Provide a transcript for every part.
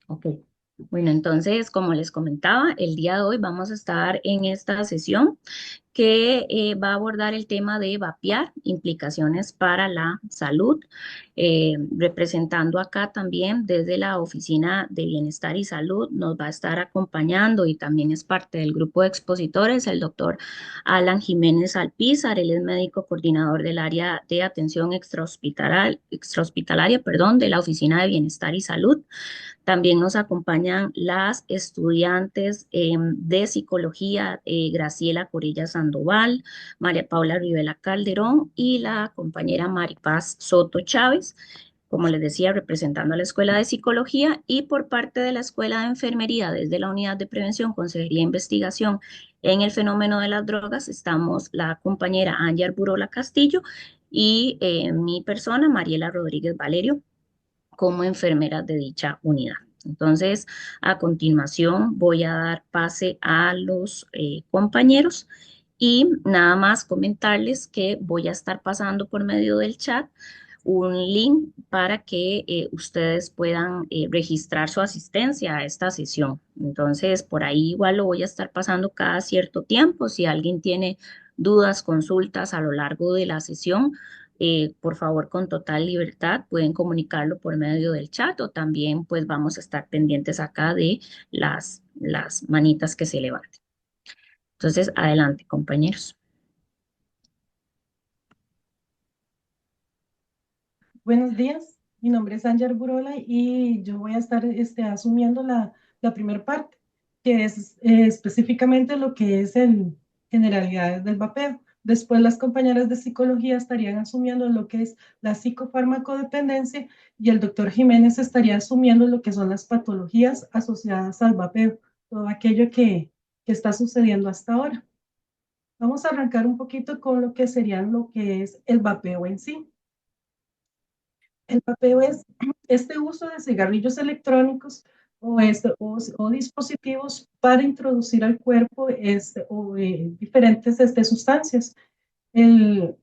Ok. Bueno, entonces, como les comentaba, el día de hoy vamos a estar en esta sesión que va a abordar el tema de vapear, implicaciones para la salud, representando acá también desde la Oficina de Bienestar y Salud, nos va a estar acompañando y también es parte del grupo de expositores el doctor Alan Jiménez Alpizar, él es médico coordinador del área de atención extrahospitalaria, perdón, de la Oficina de Bienestar y Salud. También nos acompañan las estudiantes de psicología, Graciela Corilla Sandoval, María Paula Rivela Calderón y la compañera Maripaz Soto Chávez, como les decía, representando a la Escuela de Psicología y por parte de la Escuela de Enfermería, desde la Unidad de Prevención, Consejería e Investigación en el fenómeno de las drogas, estamos la compañera Ángel Burola Castillo y mi persona, Mariela Rodríguez Valerio, como enfermeras de dicha unidad. Entonces, a continuación voy a dar pase a los compañeros y nada más comentarles que voy a estar pasando por medio del chat un link para que ustedes puedan registrar su asistencia a esta sesión. Entonces, por ahí igual lo voy a estar pasando cada cierto tiempo. Si alguien tiene dudas, consultas a lo largo de la sesión, por favor, con total libertad, pueden comunicarlo por medio del chat o también pues vamos a estar pendientes acá de las manitas que se levanten. Entonces, adelante, compañeros. Buenos días, mi nombre es Ángel Burola y yo voy a estar asumiendo la primera parte, que es específicamente lo que es el generalidades del vapeo. Después las compañeras de psicología estarían asumiendo lo que es la psicofarmacodependencia y el doctor Jiménez estaría asumiendo lo que son las patologías asociadas al vapeo, todo aquello que está sucediendo hasta ahora. Vamos a arrancar un poquito con lo que serían lo que es el vapeo en sí. El vapeo es este uso de cigarrillos electrónicos o dispositivos para introducir al cuerpo diferentes sustancias. El,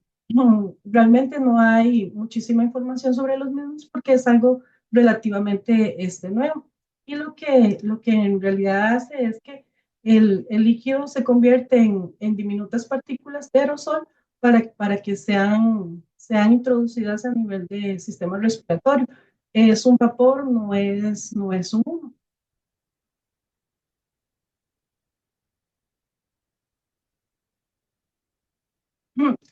Realmente no hay muchísima información sobre los mismos porque es algo relativamente nuevo. Y lo que en realidad hace es que el líquido se convierte en diminutas partículas de aerosol para que sean introducidas a nivel del sistema respiratorio. Es un vapor, no es un humo.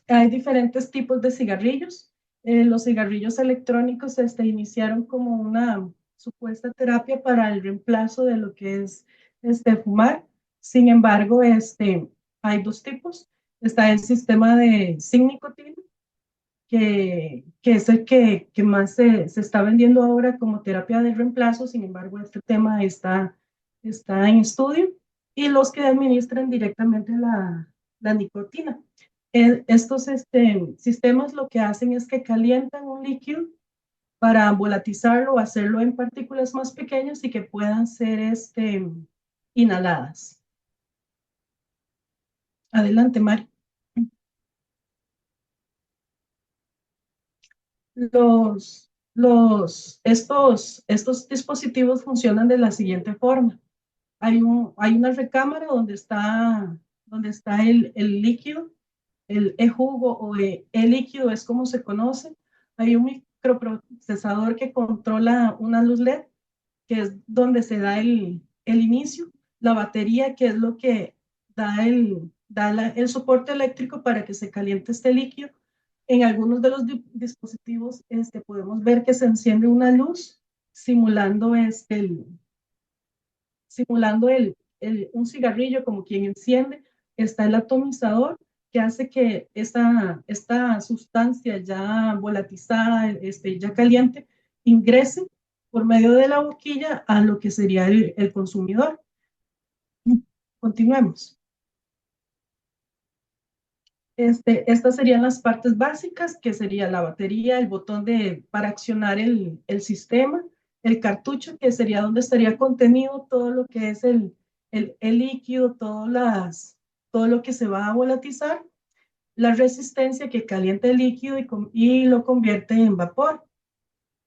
Hay diferentes tipos de cigarrillos. Los cigarrillos electrónicos iniciaron como una supuesta terapia para el reemplazo de lo que es fumar. Sin embargo, hay dos tipos. Está el sistema de sin nicotina, que es el que más se está vendiendo ahora como terapia de reemplazo. Sin embargo, este tema está en estudio. Y los que administran directamente la nicotina. Estos sistemas lo que hacen es que calientan un líquido para volatizarlo o hacerlo en partículas más pequeñas y que puedan ser inhaladas. Adelante, Mari. Estos dispositivos funcionan de la siguiente forma. Hay una recámara donde está el líquido, el jugo o el líquido es como se conoce. Hay un microprocesador que controla una luz LED, que es donde se da el inicio, la batería, que es lo que el soporte eléctrico para que se caliente este líquido. En algunos de los dispositivos podemos ver que se enciende una luz simulando, un cigarrillo como quien enciende. Está el atomizador que hace que esta sustancia ya volatizada, ya caliente, ingrese por medio de la boquilla a lo que sería el consumidor. Continuemos. Estas serían las partes básicas, que sería la batería, el botón para accionar el sistema, el cartucho, que sería donde estaría contenido todo lo que es el líquido, todo lo que se va a volatizar, la resistencia que calienta el líquido y lo convierte en vapor,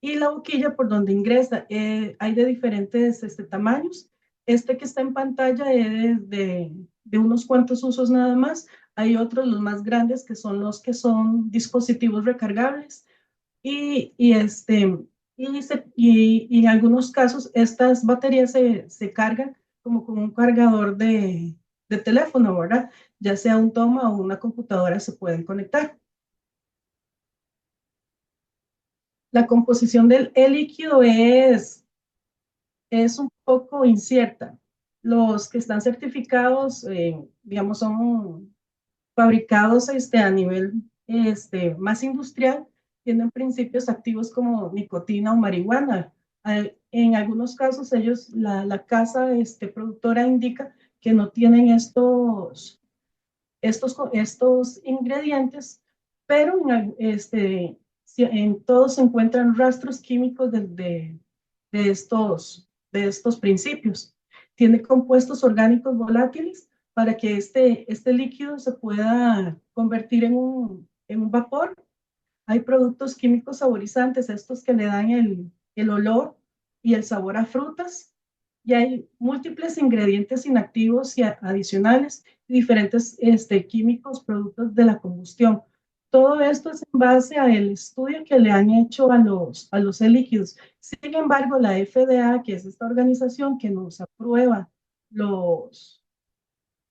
y la boquilla por donde ingresa. Hay de diferentes tamaños. Este que está en pantalla es de unos cuantos usos nada más. Hay otros, los más grandes, que son los que son dispositivos recargables. Y, y en algunos casos estas baterías se cargan como con un cargador de teléfono, ¿verdad? Ya sea un toma o una computadora se pueden conectar. La composición del líquido es un poco incierta. Los que están certificados, digamos, son fabricados a nivel más industrial, tienen principios activos como nicotina o marihuana. En algunos casos, ellos, la casa productora indica que no tienen estos ingredientes, pero en todos se encuentran rastros químicos de estos principios. Tiene compuestos orgánicos volátiles para que este líquido se pueda convertir en un vapor. Hay productos químicos saborizantes, estos que le dan el olor y el sabor a frutas. Y hay múltiples ingredientes inactivos y adicionales, diferentes químicos, productos de la combustión. Todo esto es en base al estudio que le han hecho a los líquidos. Sin embargo, la FDA, que es esta organización que nos aprueba los,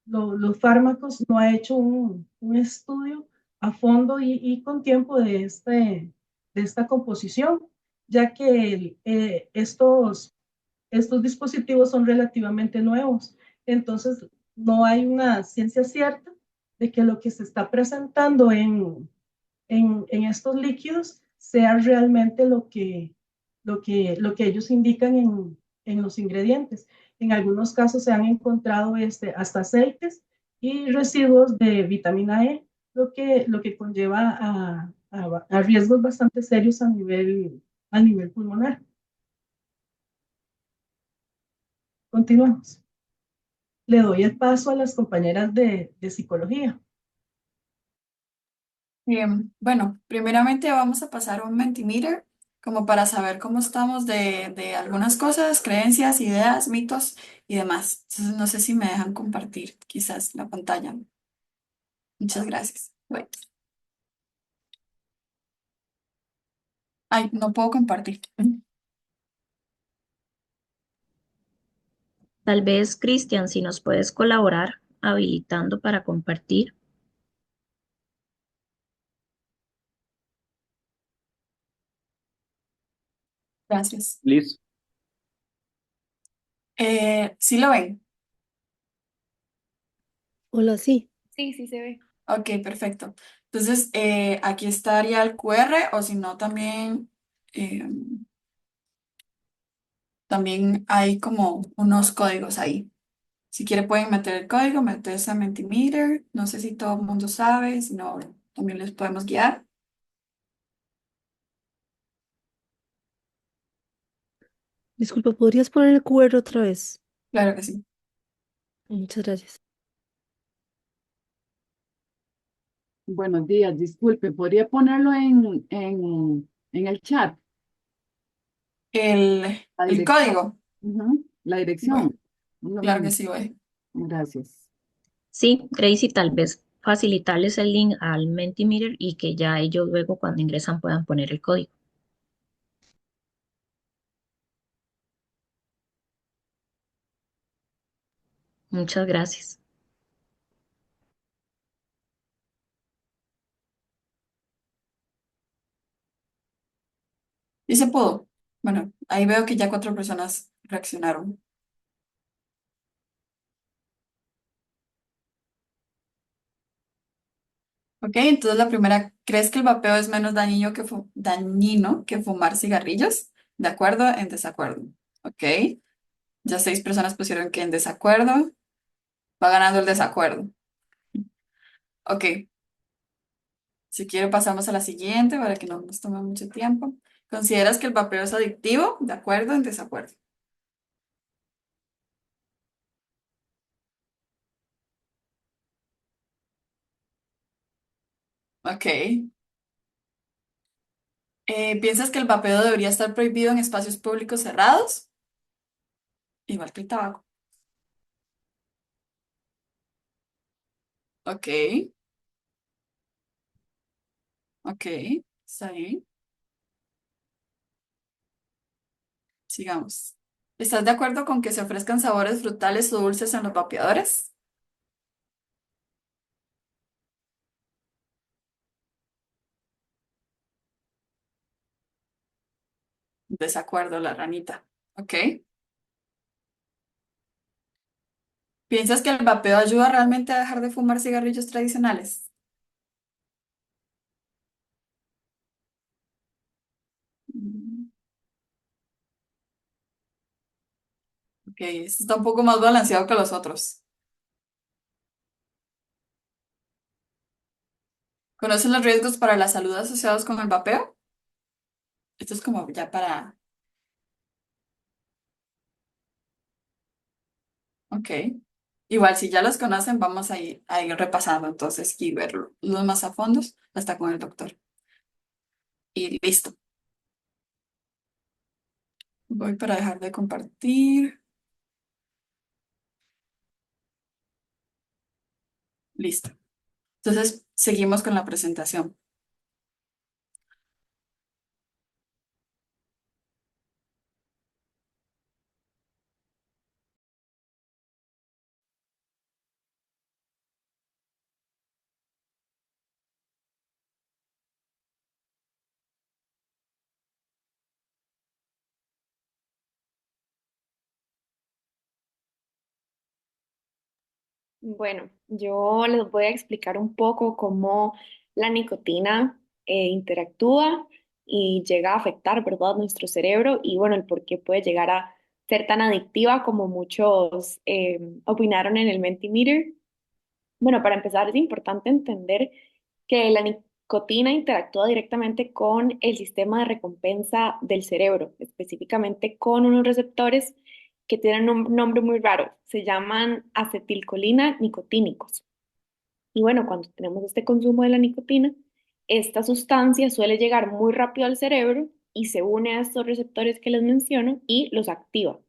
los fármacos, no ha hecho un estudio a fondo y con tiempo de esta composición, ya que estos dispositivos son relativamente nuevos. Entonces, no hay una ciencia cierta de que lo que se está presentando en estos líquidos sea realmente lo que ellos indican en los ingredientes. En algunos casos se han encontrado hasta aceites y residuos de vitamina E, lo que conlleva a riesgos bastante serios a nivel pulmonar. Continuamos. Le doy el paso a las compañeras de psicología. Bueno, primeramente vamos a pasar un Mentimeter como para saber cómo estamos de algunas cosas, creencias, ideas, mitos y demás. Entonces, no sé si me dejan compartir quizás la pantalla. Muchas gracias. Bueno. Ay, no puedo compartir. Tal vez, Cristian, si nos puedes colaborar habilitando para compartir. Gracias. Listo. ¿Sí lo ven? Hola, sí. Sí, sí se ve. Ok, perfecto. Entonces, aquí estaría el QR o si no, eh, también hay como unos códigos ahí. Si quiere pueden meter el código, meterse a Mentimeter. No sé si todo el mundo sabe, si no, también les podemos guiar. Disculpa, ¿podrías poner el QR otra vez? Claro que sí. Muchas gracias. Buenos días, disculpe, ¿podría ponerlo en el chat? La El dirección. código. Ujú, la Bueno, dirección. Es lo claro que mismo. sí, voy. Gracias. Sí, Gracie, tal vez facilitarles el link al Mentimeter y que ya ellos luego cuando ingresan puedan poner el código. Muchas gracias. Y se pudo. Bueno, ahí veo que ya 4 personas reaccionaron. Ok, entonces la primera, ¿crees que el vapeo es menos dañino que fumar cigarrillos? ¿De acuerdo? En desacuerdo. Ok, ya 6 personas pusieron que en desacuerdo. Va ganando el desacuerdo. Ok, si quiere pasamos a la siguiente para que no nos tome mucho tiempo. ¿Consideras que el vapeo es adictivo? ¿De acuerdo? En desacuerdo. Ok, ¿Piensas que el vapeo debería estar prohibido en espacios públicos cerrados? Igual que el tabaco. Ok, ok, está bien. Sigamos. ¿Estás de acuerdo con que se ofrezcan sabores frutales o dulces en los vapeadores? Desacuerdo, la ranita. Ok. ¿Piensas que el vapeo ayuda realmente a dejar de fumar cigarrillos tradicionales? Mm, Ok, este está un poco más balanceado que los otros. ¿Conocen los riesgos para la salud asociados con el vapeo? Esto es como ya para... Ok. Igual, si ya los conocen, vamos a ir repasando entonces y verlos más a fondo hasta con el doctor. Y listo. Voy para dejar de compartir. Listo. Entonces, seguimos con la presentación. Bueno, yo les voy a explicar un poco cómo la nicotina interactúa y llega a afectar, ¿verdad?, nuestro cerebro y bueno, el por qué puede llegar a ser tan adictiva como muchos opinaron en el Mentimeter. Bueno, para empezar, es importante entender que la nicotina interactúa directamente con el sistema de recompensa del cerebro, específicamente con unos receptores que tienen un nombre muy raro. Se llaman acetilcolina nicotínicos. Y bueno, cuando tenemos este consumo de la nicotina, esta sustancia suele llegar muy rápido al cerebro y se une a estos receptores que les menciono y los activa.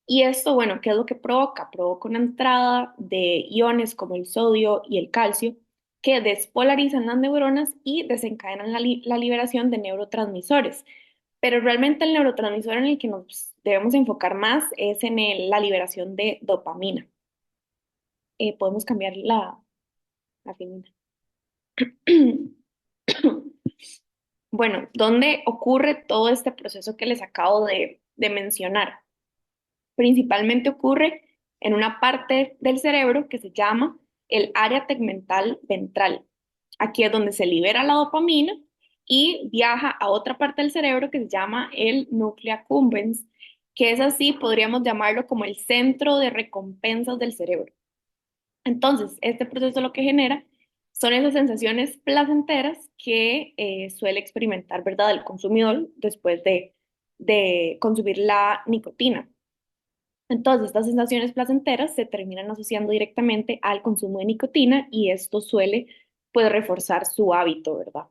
Y esto, bueno, ¿qué es lo que provoca? Provoca una entrada de iones como el sodio y el calcio que despolarizan las neuronas y desencadenan la liberación de neurotransmisores. Pero realmente el neurotransmisor en el que nos debemos enfocar más es en la liberación de dopamina. Podemos cambiar la filmina. Bueno, ¿dónde ocurre todo este proceso que les acabo de mencionar? Principalmente ocurre en una parte del cerebro que se llama el área tegmental ventral. Aquí es donde se libera la dopamina y viaja a otra parte del cerebro que se llama el núcleo accumbens, que es así, podríamos llamarlo como el centro de recompensas del cerebro. Entonces, este proceso lo que genera son esas sensaciones placenteras que suele experimentar, ¿verdad?, el consumidor después de consumir la nicotina. Entonces, estas sensaciones placenteras se terminan asociando directamente al consumo de nicotina y esto suele, pues, reforzar su hábito, ¿verdad?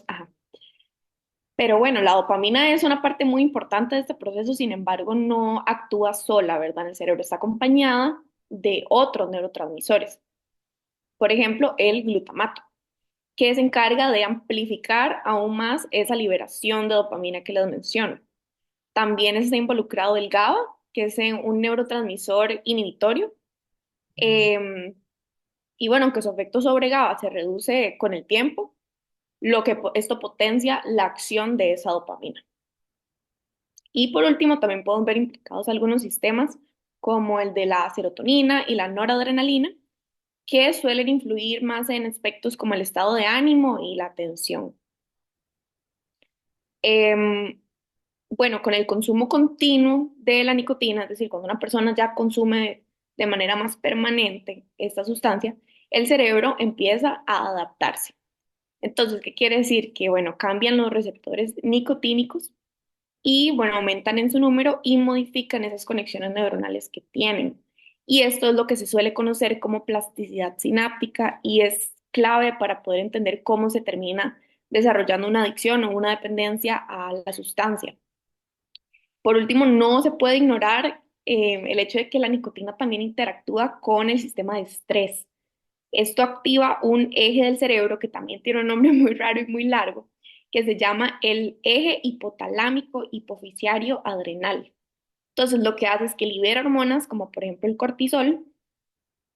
Ajá. Pero bueno, la dopamina es una parte muy importante de este proceso, sin embargo, no actúa sola, ¿verdad? En el cerebro está acompañada de otros neurotransmisores, por ejemplo, el glutamato, que se encarga de amplificar aún más esa liberación de dopamina que les menciono. También está involucrado el GABA, que es un neurotransmisor inhibitorio. Eh, y bueno, aunque su efecto sobre GABA se reduce con el tiempo, esto potencia la acción de esa dopamina. Y por último, también podemos ver implicados algunos sistemas como el de la serotonina y la noradrenalina, que suelen influir más en aspectos como el estado de ánimo y la atención. Em, Bueno, con el consumo continuo de la nicotina, es decir, cuando una persona ya consume de manera más permanente esta sustancia, el cerebro empieza a adaptarse. Entonces, ¿qué quiere decir? Que, bueno, cambian los receptores nicotínicos y, bueno, aumentan en su número y modifican esas conexiones neuronales que tienen. Y esto es lo que se suele conocer como plasticidad sináptica y es clave para poder entender cómo se termina desarrollando una adicción o una dependencia a la sustancia. Por último, no se puede ignorar el hecho de que la nicotina también interactúa con el sistema de estrés. Esto activa un eje del cerebro que también tiene un nombre muy raro y muy largo, que se llama el eje hipotalámico hipofisiario adrenal. Entonces, lo que hace es que libera hormonas como por ejemplo el cortisol,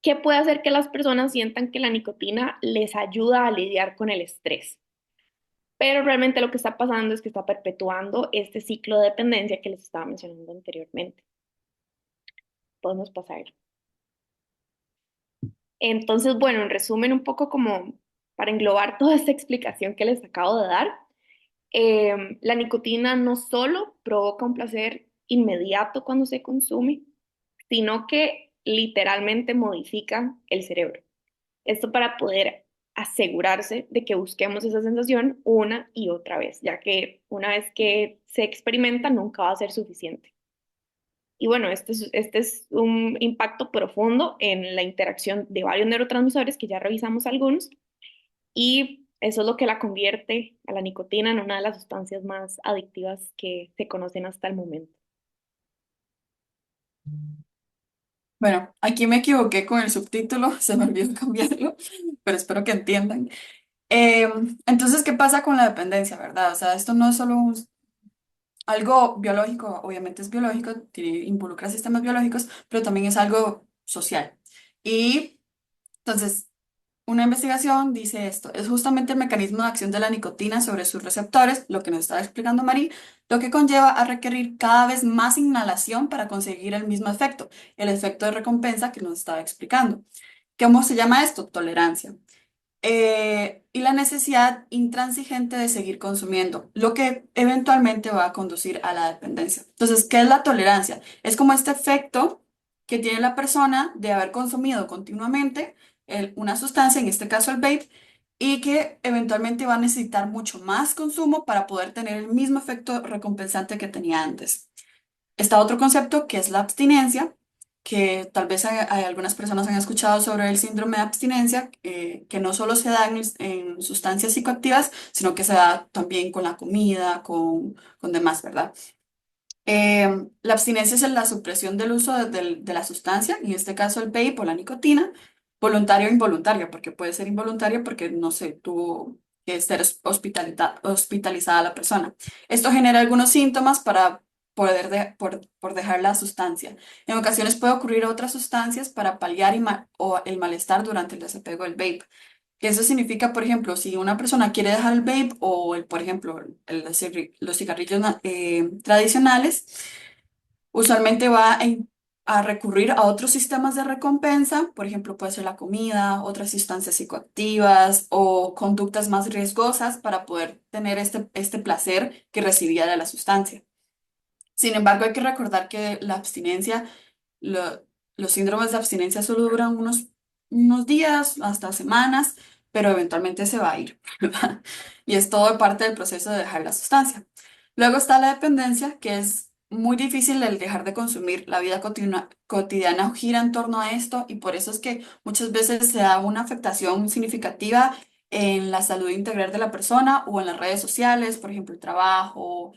que puede hacer que las personas sientan que la nicotina les ayuda a lidiar con el estrés. Pero realmente lo que está pasando es que está perpetuando este ciclo de dependencia que les estaba mencionando anteriormente. Podemos pasar. Entonces, bueno, en resumen, un poco como para englobar toda esta explicación que les acabo de dar, la nicotina no solo provoca un placer inmediato cuando se consume, sino que literalmente modifica el cerebro. Esto para poder asegurarse de que busquemos esa sensación una y otra vez, ya que una vez que se experimenta nunca va a ser suficiente. Y bueno, este es un impacto profundo en la interacción de varios neurotransmisores, que ya revisamos algunos, y eso es lo que la convierte a la nicotina en una de las sustancias más adictivas que se conocen hasta el momento. Bueno, aquí me equivoqué con el subtítulo, se me olvidó cambiarlo, pero espero que entiendan. Eh, entonces, ¿qué pasa con la dependencia, verdad? O sea, esto no es solo algo biológico, obviamente es biológico, involucra sistemas biológicos, pero también es algo social. Y entonces, una investigación dice esto, es justamente el mecanismo de acción de la nicotina sobre sus receptores, lo que nos estaba explicando Marí, lo que conlleva a requerir cada vez más inhalación para conseguir el mismo efecto, el efecto de recompensa que nos estaba explicando. ¿Cómo se llama esto? Tolerancia. Y la necesidad intransigente de seguir consumiendo, lo que eventualmente va a conducir a la dependencia. Entonces, ¿qué es la tolerancia? Es como este efecto que tiene la persona de haber consumido continuamente una sustancia, en este caso el vape, y que eventualmente va a necesitar mucho más consumo para poder tener el mismo efecto recompensante que tenía antes. Está otro concepto que es la abstinencia, que tal vez hay algunas personas han escuchado sobre el síndrome de abstinencia, que no solo se da en sustancias psicoactivas, sino que se da también con la comida, con demás, ¿verdad? La abstinencia es la supresión del uso de la sustancia, en este caso el vape o la nicotina, voluntario o involuntario, porque puede ser involuntario porque no se tuvo que ser hospitalizada la persona. Esto genera algunos síntomas para por dejar la sustancia. En ocasiones puede ocurrir otras sustancias para paliar o el malestar durante el desapego del vape. Eso significa, por ejemplo, si una persona quiere dejar el vape o, por ejemplo, los cigarrillos tradicionales, usualmente va a recurrir a otros sistemas de recompensa, por ejemplo, puede ser la comida, otras sustancias psicoactivas o conductas más riesgosas para poder tener este placer que recibía de la sustancia. Sin embargo, hay que recordar que la abstinencia, lo- los síndromes de abstinencia solo duran unos días, hasta semanas, pero eventualmente se va a ir, ¿verdad? Y es todo parte del proceso de dejar la sustancia. Luego está la dependencia, que es muy difícil el dejar de consumir. La vida cotidiana gira en torno a esto y por eso es que muchas veces se da una afectación significativa en la salud integral de la persona o en las redes sociales, por ejemplo, el trabajo,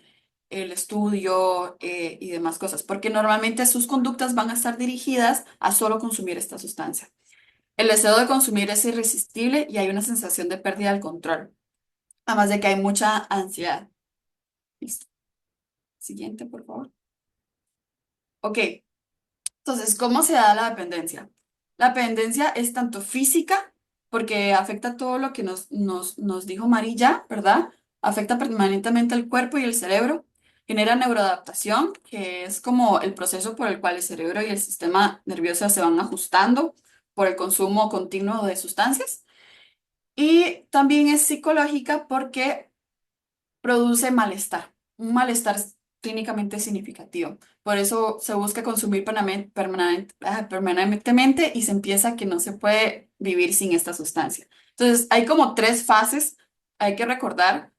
el estudio y demás cosas, porque normalmente sus conductas van a estar dirigidas a solo consumir esta sustancia. El deseo de consumir es irresistible y hay una sensación de pérdida del control, además de que hay mucha ansiedad. Listo. Siguiente, por favor. Ok, entonces, ¿cómo se da la dependencia? La dependencia es tanto física, porque afecta todo lo que nos dijo Marilla, ¿verdad? Afecta permanentemente el cuerpo y el cerebro, genera neuroadaptación, que es como el proceso por el cual el cerebro y el sistema nervioso se van ajustando por el consumo continuo de sustancias. Y también es psicológica porque produce malestar, un malestar clínicamente significativo. Por eso se busca consumir permanentemente y se empieza que no se puede vivir sin esta sustancia. Entonces, hay como tres fases, hay que recordar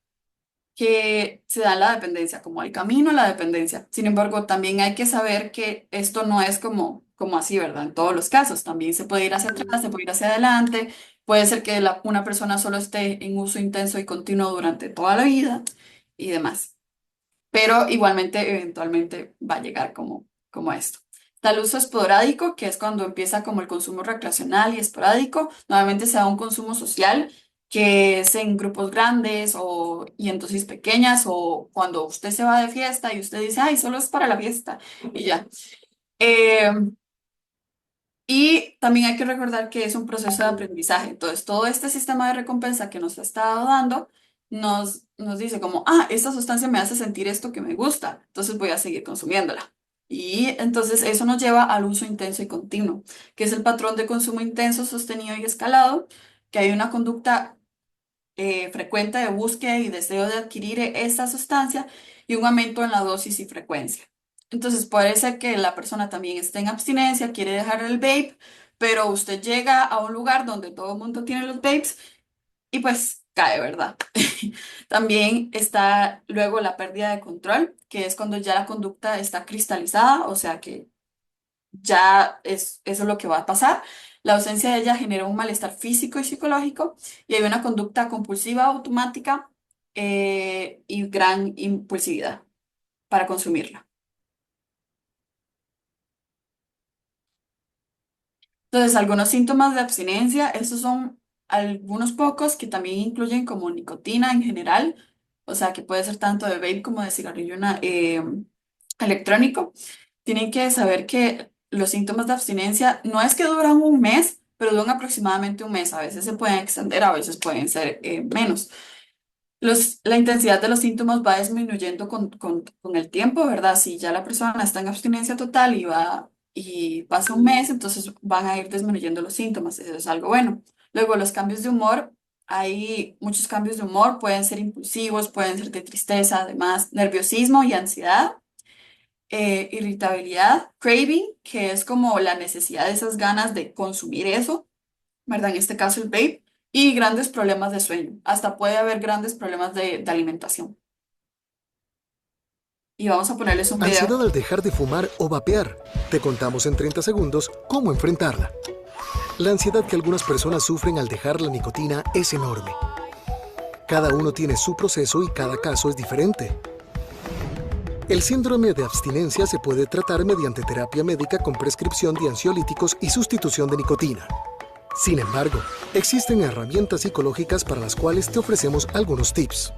que se da la dependencia, como el camino a la dependencia. Sin embargo, también hay que saber que esto no es como así, ¿verdad? En todos los casos, también se puede ir hacia atrás, se puede ir hacia adelante, Puede ser que una persona solo esté en uso intenso y continuo durante toda la vida y demás. Pero igualmente, eventualmente va a llegar como esto. Está el uso esporádico, que es cuando empieza como el consumo recreacional y esporádico. Normalmente se da un consumo social, que es en grupos grandes y en dosis pequeñas, o cuando usted se va de fiesta y usted dice, ay, solo es para la fiesta, y ya. Eh, y también hay que recordar que es un proceso de aprendizaje. Entonces, todo este sistema de recompensa que nos ha estado dando nos dice como, ah, esta sustancia me hace sentir esto que me gusta, entonces voy a seguir consumiéndola. Y entonces eso nos lleva al uso intenso y continuo, que es el patrón de consumo intenso, sostenido y escalado, que hay una conducta frecuente de búsqueda y deseo de adquirir esta sustancia y un aumento en la dosis y frecuencia. Entonces puede ser que la persona también esté en abstinencia, quiere dejar el vape, pero usted llega a un lugar donde todo el mundo tiene los vapes y pues cae, ¿verdad? También está luego la pérdida de control, que es cuando ya la conducta está cristalizada, o sea que ya eso es lo que va a pasar. La ausencia de ella genera un malestar físico y psicológico y hay una conducta compulsiva automática y gran impulsividad para consumirla. Entonces, algunos síntomas de abstinencia, estos son algunos pocos que también incluyen como nicotina en general, o sea que puede ser tanto de vape como de cigarrillo electrónico. Tienen que saber que los síntomas de abstinencia no es que duran un mes, pero duran aproximadamente un mes. A veces se pueden extender, a veces pueden ser menos. La intensidad de los síntomas va disminuyendo con el tiempo, ¿verdad? Si ya la persona está en abstinencia total y pasa un mes, entonces van a ir disminuyendo los síntomas. Eso es algo bueno. Luego, los cambios de humor. Hay muchos cambios de humor, pueden ser impulsivos, pueden ser de tristeza, además, nerviosismo y ansiedad, irritabilidad, craving, que es como la necesidad de esas ganas de consumir eso, ¿verdad? En este caso el vape, y grandes problemas de sueño. Hasta puede haber grandes problemas de alimentación. Y vamos a ponerles un Ansiedad video. al dejar de fumar o vapear. Te contamos en 30 segundos cómo enfrentarla. La ansiedad que algunas personas sufren al dejar la nicotina es enorme. Cada uno tiene su proceso y cada caso es diferente. El síndrome de abstinencia se puede tratar mediante terapia médica con prescripción de ansiolíticos y sustitución de nicotina. Sin embargo, existen herramientas psicológicas para las cuales te ofrecemos algunos tips.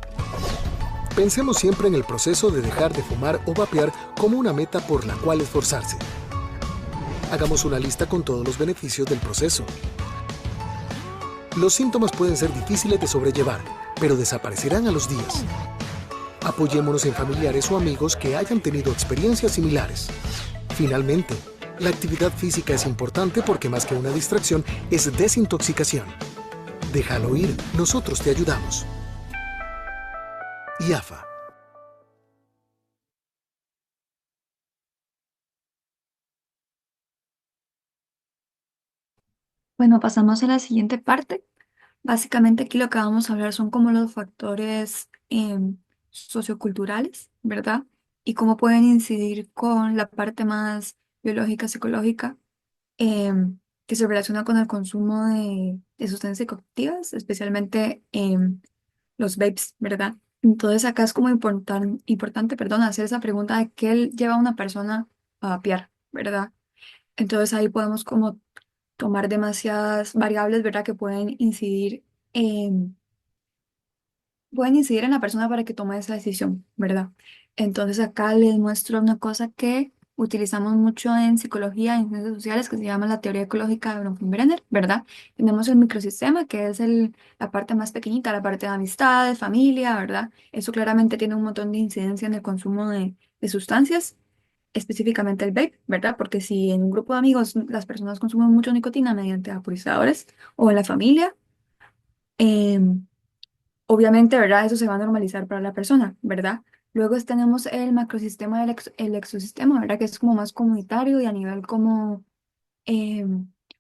Pensemos siempre en el proceso de dejar de fumar o vapear como una meta por la cual esforzarse. Hagamos una lista con todos los beneficios del proceso. Los síntomas pueden ser difíciles de sobrellevar, pero desaparecerán a los días. Apoyémonos en familiares o amigos que hayan tenido experiencias similares. Finalmente, la actividad física es importante porque más que una distracción, es desintoxicación. Déjalo ir, nosotros te ayudamos. IAFA. Bueno, pasamos a la siguiente parte. Básicamente aquí lo que vamos a hablar son como los factores socioculturales, ¿verdad? Y cómo pueden incidir con la parte más biológica, psicológica, que se relaciona con el consumo de sustancias psicoactivas, especialmente los vapes, ¿verdad? Entonces acá es como importante, perdón, hacer esa pregunta de qué lleva a una persona a vapear, ¿verdad? Entonces ahí podemos como tomar demasiadas variables, ¿verdad? Que pueden incidir en la persona para que tome esa decisión, ¿verdad? Entonces acá les muestro una cosa que utilizamos mucho en psicología, en ciencias sociales, que se llama la teoría ecológica de Bronfenbrenner, ¿verdad? Tenemos el microsistema, que es la parte más pequeñita, la parte de amistades, familia, ¿verdad? Eso claramente tiene un montón de incidencia en el consumo de sustancias, específicamente el vape, ¿verdad? Porque si en un grupo de amigos las personas consumen mucho nicotina mediante vaporizadores o en la familia, em, obviamente, ¿verdad? Eso se va a normalizar para la persona, ¿verdad? Luego tenemos el macrosistema y el exosistema, ¿verdad? Que es como más comunitario y a nivel como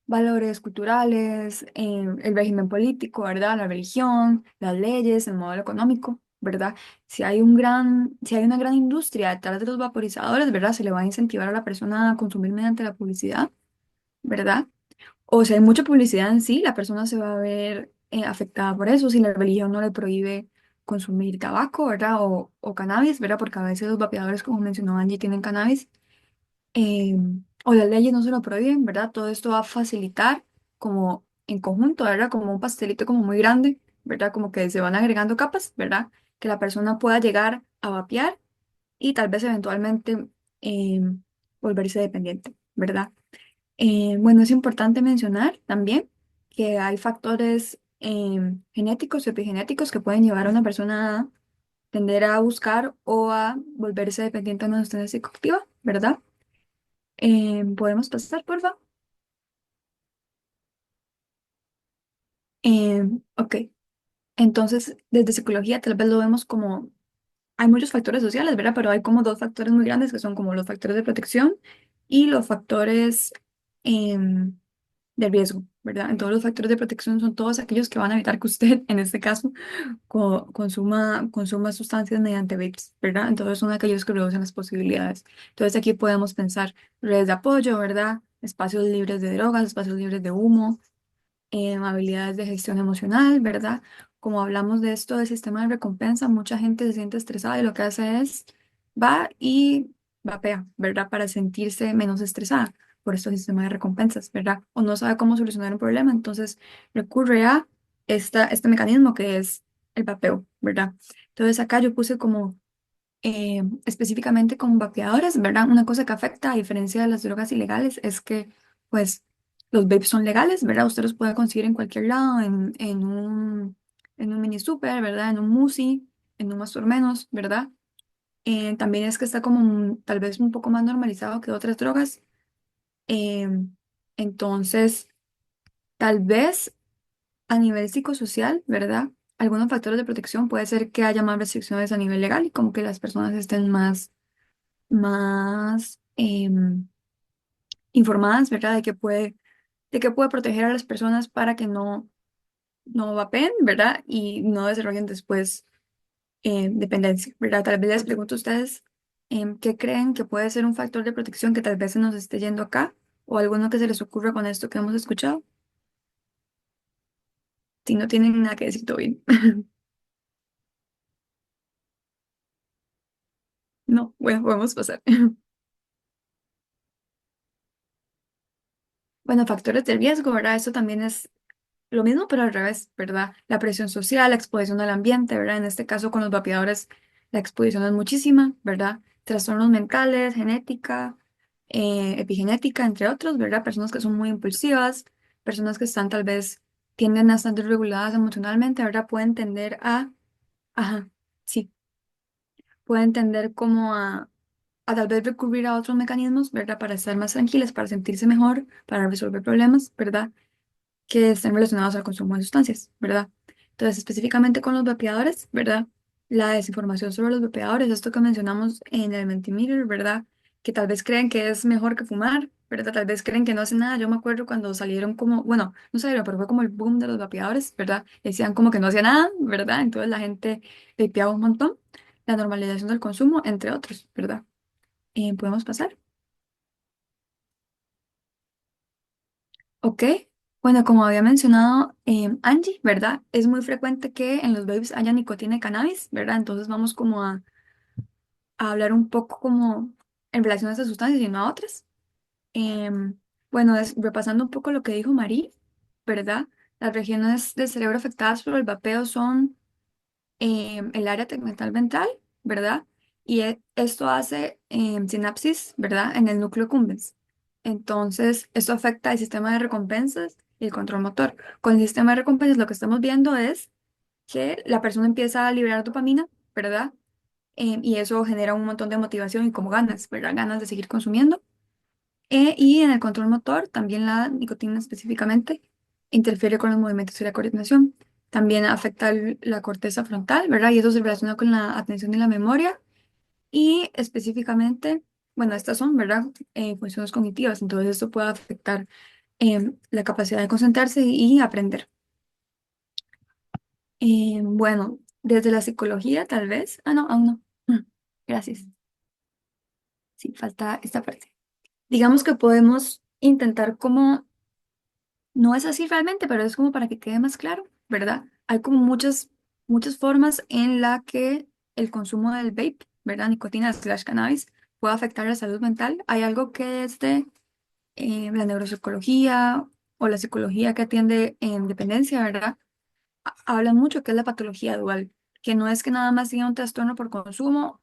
valores culturales, el régimen político, ¿verdad? La religión, las leyes, el modelo económico, ¿verdad? Si hay una gran industria detrás de los vaporizadores, ¿verdad? Se le va a incentivar a la persona a consumir mediante la publicidad, ¿verdad? O si hay mucha publicidad en sí, la persona se va a ver afectada por eso. Si la religión no le prohíbe consumir tabaco, ¿verdad? O cannabis, ¿verdad? Porque a veces los vapeadores, como mencionó Angie, tienen cannabis. eh, o las leyes no se lo prohíben, ¿verdad? Todo esto va a facilitar como en conjunto, ¿verdad? Como un pastelito como muy grande, ¿verdad? Como que se van agregando capas, ¿verdad? Que la persona pueda llegar a vapear y tal vez eventualmente eh, volverse dependiente, ¿verdad? Bueno, es importante mencionar también que hay factores genéticos y epigenéticos que pueden llevar a una persona a tender a buscar o a volverse dependiente de una sustancia psicoactiva, ¿verdad? ¿Podemos pasar, por favor? Ok, entonces desde psicología tal vez lo vemos como, hay muchos factores sociales, ¿verdad? Pero hay como dos factores muy grandes que son como los factores de protección y los factores de riesgo, ¿verdad? Entonces los factores de protección son todos aquellos que van a evitar que usted, en este caso, consuma sustancias mediante vapes, ¿verdad? Entonces son aquellos que reducen las posibilidades. Entonces aquí podemos pensar redes de apoyo, ¿verdad? Espacios libres de drogas, espacios libres de humo, habilidades de gestión emocional, ¿verdad? Como hablamos de esto del sistema de recompensa, mucha gente se siente estresada y lo que hace es va y vapea, ¿verdad? Para sentirse menos estresada por estos sistemas de recompensas, ¿verdad? O no sabe cómo solucionar un problema, entonces recurre a este mecanismo que es el vapeo, ¿verdad? Entonces acá yo puse como específicamente con vapeadores, ¿verdad? Una cosa que afecta a diferencia de las drogas ilegales es que, pues, los vapes son legales, ¿verdad? Usted los puede conseguir en cualquier lado, en un mini super, ¿verdad? En un Musi, en un más por menos, ¿verdad? También es que está como tal vez un poco más normalizado que otras drogas. Em, entonces, tal vez a nivel psicosocial, ¿verdad? Algunos factores de protección puede ser que haya más restricciones a nivel legal y como que las personas estén más informadas, ¿verdad? De que puede proteger a las personas para que no vapeen, ¿verdad? Y no desarrollen después dependencia, ¿verdad? Tal vez les pregunto a ustedes qué creen que puede ser un factor de protección que tal vez se nos esté yendo acá o alguno que se les ocurra con esto que hemos escuchado. Si no tienen nada que decir, todo bien. No, bueno, podemos pasar. Bueno, factores de riesgo, ¿verdad? Eso también es lo mismo, pero al revés, ¿verdad? La presión social, la exposición al ambiente, ¿verdad? En este caso con los vapeadores, la exposición es muchísima, ¿verdad? Trastornos mentales, genética, epigenética, entre otros, ¿verdad? Personas que son muy impulsivas, personas que están tal vez, tienden a estar desreguladas emocionalmente, ¿verdad? Pueden tender ajá, sí, pueden tender como a tal vez recurrir a otros mecanismos, ¿verdad? Para estar más tranquilas, para sentirse mejor, para resolver problemas, ¿verdad? Que estén relacionados al consumo de sustancias, ¿verdad? Entonces, específicamente con los vapeadores, ¿verdad? La desinformación sobre los vapeadores, esto que mencionamos en el Mentimeter, ¿verdad? Que tal vez creen que es mejor que fumar, ¿verdad? Tal vez creen que no hace nada. Yo me acuerdo cuando salieron como, bueno, no salieron, pero fue como el boom de los vapeadores, ¿verdad? Decían como que no hacía nada, ¿verdad? Entonces la gente vapeaba un montón. La normalización del consumo, entre otros, ¿verdad? ¿Podemos pasar? Ok, bueno, como había mencionado Angie, ¿verdad? Es muy frecuente que en los vapes haya nicotina y cannabis, ¿verdad? Entonces vamos como a hablar un poco como en relación a estas sustancias y no a otras. Em, bueno, repasando un poco lo que dijo Marí, ¿verdad? Las regiones del cerebro afectadas por el vapeo son el área tegmental ventral, ¿verdad? Y esto hace sinapsis, ¿verdad? En el núcleo accumbens. Entonces, esto afecta el sistema de recompensas y el control motor. Con el sistema de recompensas lo que estamos viendo es que la persona empieza a liberar dopamina, ¿verdad? Y eso genera un montón de motivación y como ganas, ¿verdad? Ganas de seguir consumiendo. Y en el control motor, también la nicotina específicamente interfiere con los movimientos y la coordinación. También afecta la corteza frontal, ¿verdad? Y eso se relaciona con la atención y la memoria. Y específicamente, bueno, estas son, ¿verdad? Funciones cognitivas. Entonces, esto puede afectar la capacidad de concentrarse y aprender. Bueno, desde la psicología, tal vez. Ah, no, aún no. Gracias. Sí, falta esta parte. Digamos que podemos intentar como No es así realmente, pero es como para que quede más claro, ¿verdad? Hay como muchas formas en la que el consumo del vape, ¿verdad? Nicotina slash cannabis puede afectar la salud mental. Hay algo que es de la neuropsicología o la psicología que atiende en dependencia, ¿verdad? Hablan mucho que es la patología dual, que no es que nada más tiene un trastorno por consumo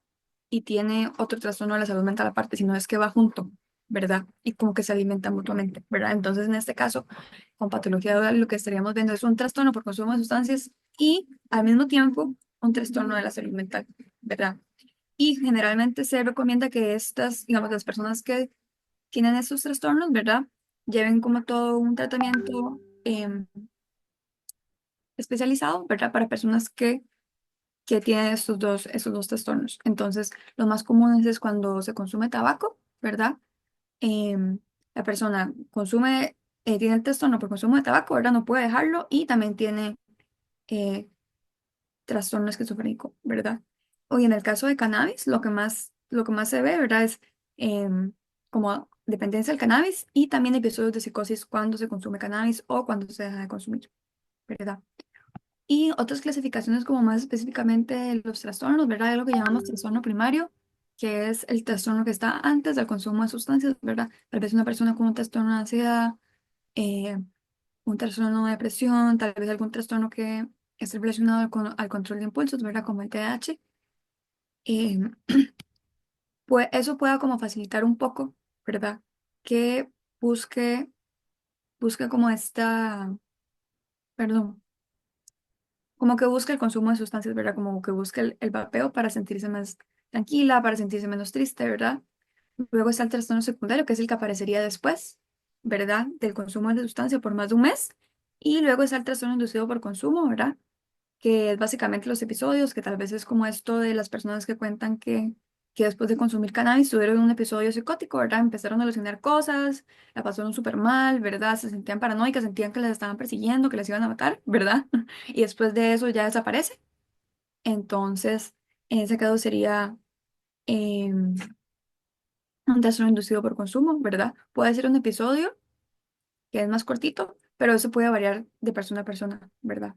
y tiene otro trastorno de la salud mental aparte, sino es que va junto, ¿verdad? Y como que se alimentan mutuamente, ¿verdad? Entonces, en este caso, con patología dual, lo que estaríamos viendo es un trastorno por consumo de sustancias y al mismo tiempo un trastorno de la salud mental, ¿verdad? Y generalmente se recomienda que estas, digamos, las personas que tienen estos trastornos, ¿verdad? Lleven como todo un tratamiento especializado, ¿verdad? Para personas que tienen estos dos trastornos. Entonces, los más comunes es cuando se consume tabaco, ¿verdad? Em, la persona consume, tiene el trastorno por consumo de tabaco, ¿verdad? No puede dejarlo y también tiene eh, trastorno esquizofrénico, ¿verdad? O y en el caso de cannabis, lo que más se ve, ¿verdad? Es como dependencia del cannabis y también episodios de psicosis cuando se consume cannabis o cuando se deja de consumir, ¿verdad? Y otras clasificaciones como más específicamente los trastornos, ¿verdad? Es lo que llamamos trastorno primario, que es el trastorno que está antes del consumo de sustancias, ¿verdad? Tal vez una persona con un trastorno de ansiedad, eh, un trastorno de depresión, tal vez algún trastorno que esté relacionado al control de impulsos, ¿verdad? Como el TDAH. Eh, pues eso pueda como facilitar un poco, ¿verdad? Que busque, busque como perdón, como que busca el consumo de sustancias, ¿verdad? Como que busca el vapeo para sentirse más tranquila, para sentirse menos triste, ¿verdad? Luego está el trastorno secundario, que es el que aparecería después, ¿verdad? Del consumo de sustancia por más de un mes. Y luego está el trastorno inducido por consumo, ¿verdad? Que es básicamente los episodios, que tal vez es como esto de las personas que cuentan que después de consumir cannabis tuvieron un episodio psicótico, ¿verdad? Empezaron a alucinar cosas, la pasaron súper mal, ¿verdad? Se sentían paranoicas, sentían que les estaban persiguiendo, que les iban a matar, ¿verdad? Y después de eso ya desaparece. Entonces, en ese caso sería un trastorno inducido por consumo, ¿verdad? Puede ser un episodio que es más cortito, pero eso puede variar de persona a persona, ¿verdad?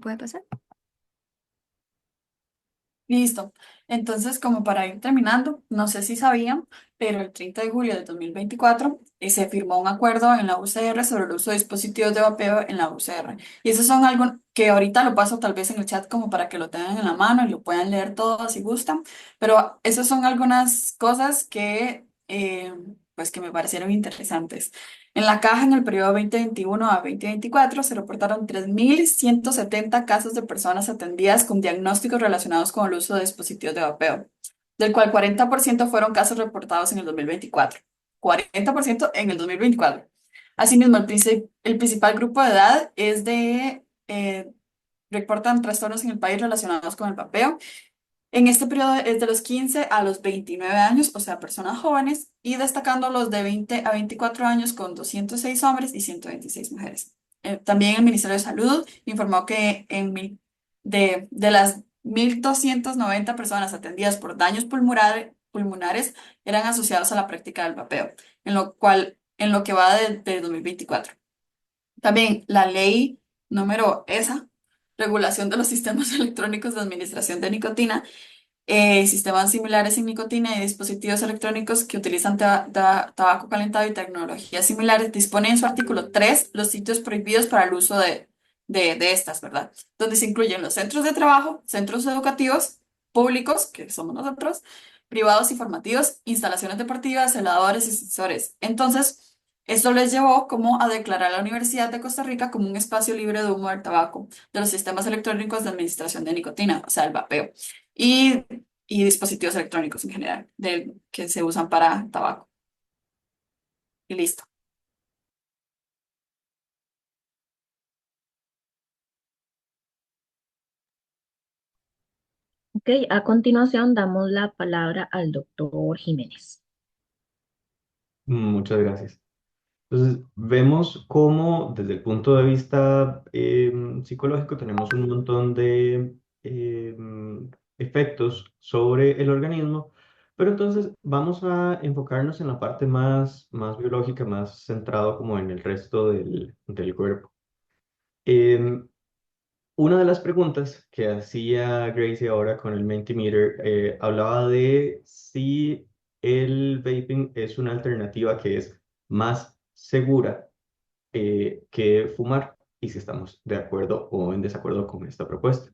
Puede pasar. Listo. Entonces, como para ir terminando, no sé si sabían, pero el 30 de julio de 2024 se firmó un acuerdo en la UCR sobre el uso de dispositivos de vapeo en la UCR. Y esos son algo que ahorita lo paso tal vez en el chat como para que lo tengan en la mano y lo puedan leer todo si gustan, pero esas son algunas cosas que, pues que me parecieron interesantes. En la caja, en el periodo 2021 a 2024, se reportaron 3.170 casos de personas atendidas con diagnósticos relacionados con el uso de dispositivos de vapeo, del cual 40% fueron casos reportados en el 2024. 40% en el 2024. Asimismo, el principal grupo de edad es reportan trastornos en el país relacionados con el vapeo. En este periodo es de los 15 a los 29 años, o sea, personas jóvenes, y destacando los de 20 a 24 años con 206 hombres y 126 mujeres. También el Ministerio de Salud informó que de las 1.290 personas atendidas por daños pulmonares eran asociados a la práctica del vapeo, en lo que va de 2024. También la ley número ESA, Regulación de los Sistemas Electrónicos de Administración de Nicotina, sistemas similares en nicotina y dispositivos electrónicos que utilizan tabaco calentado y tecnologías similares, dispone en su artículo 3 los sitios prohibidos para el uso de estas, ¿verdad? Donde se incluyen los centros de trabajo, centros educativos, públicos, que somos nosotros, privados y formativos, instalaciones deportivas, celadores y sensores. Entonces, esto les llevó como a declarar a la Universidad de Costa Rica como un espacio libre de humo del tabaco, de los sistemas electrónicos de administración de nicotina, o sea, el vapeo y, y dispositivos electrónicos en general que se usan para tabaco. Y listo. Ok, a continuación damos la palabra al doctor Jiménez. Muchas gracias. Entonces, vemos cómo desde el punto de vista psicológico tenemos un montón de efectos sobre el organismo, Pero entonces vamos a enfocarnos en la parte más biológica, más centrado como en el resto del cuerpo. Em, una de las preguntas que hacía Gracie ahora con el Mentimeter hablaba de si el vaping es una alternativa que es más segura que fumar y si estamos de acuerdo o en desacuerdo con esta propuesta.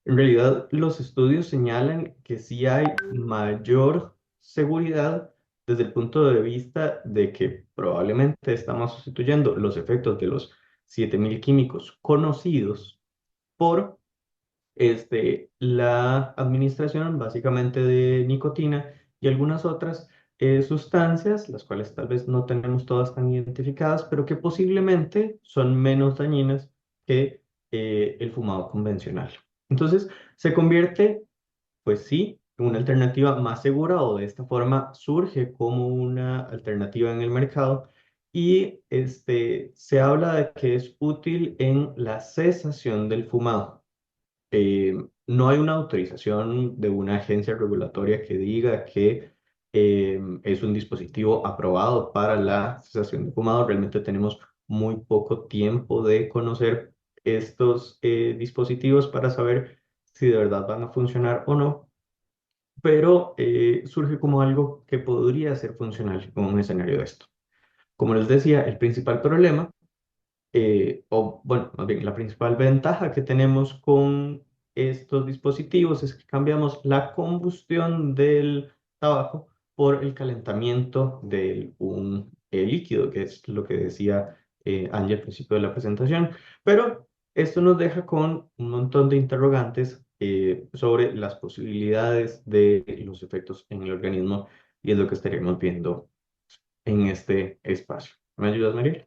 En realidad, los estudios señalan que sí hay mayor seguridad desde el punto de vista de que probablemente estamos sustituyendo los efectos de los 7.000 químicos conocidos por la administración básicamente de nicotina y algunas otras sustancias, las cuales tal vez no tenemos todas tan identificadas, pero que posiblemente son menos dañinas que el fumado convencional. Entonces, se convierte, pues sí, en una alternativa más segura o de esta forma surge como una alternativa en el mercado. Y se habla de que es útil en la cesación del fumado. No hay una autorización de una agencia regulatoria que diga que es un dispositivo aprobado para la cesación de fumado. Realmente tenemos muy poco tiempo de conocer estos dispositivos para saber si de verdad van a funcionar o no, pero surge como algo que podría ser funcional en un escenario de esto. Como les decía, el principal problema o bueno, más bien la principal ventaja que tenemos con estos dispositivos es que cambiamos la combustión del tabaco por el calentamiento de un líquido, que es lo que decía Angie al principio de la presentación. Pero esto nos deja con un montón de interrogantes sobre las posibilidades de los efectos en el organismo y es lo que estaremos viendo en este espacio. ¿Me ayudas, María?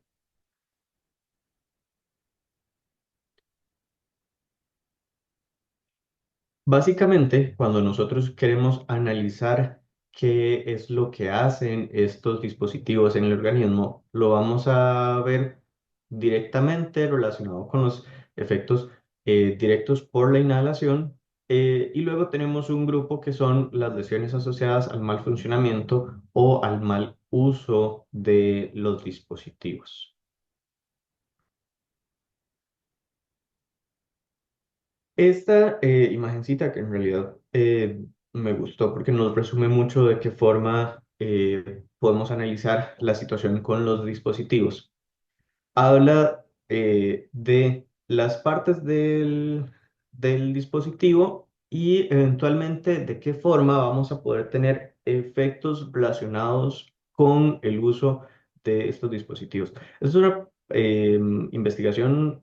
Básicamente, cuando nosotros queremos analizar qué es lo que hacen estos dispositivos en el organismo, lo vamos a ver directamente relacionado con los efectos directos por la inhalación. Y luego tenemos un grupo que son las lesiones asociadas al mal funcionamiento o al mal uso de los dispositivos. Esta imagencita que en realidad me gustó porque nos resume mucho de qué forma podemos analizar la situación con los dispositivos. Habla de las partes del dispositivo y eventualmente de qué forma vamos a poder tener efectos relacionados con el uso de estos dispositivos. Es una investigación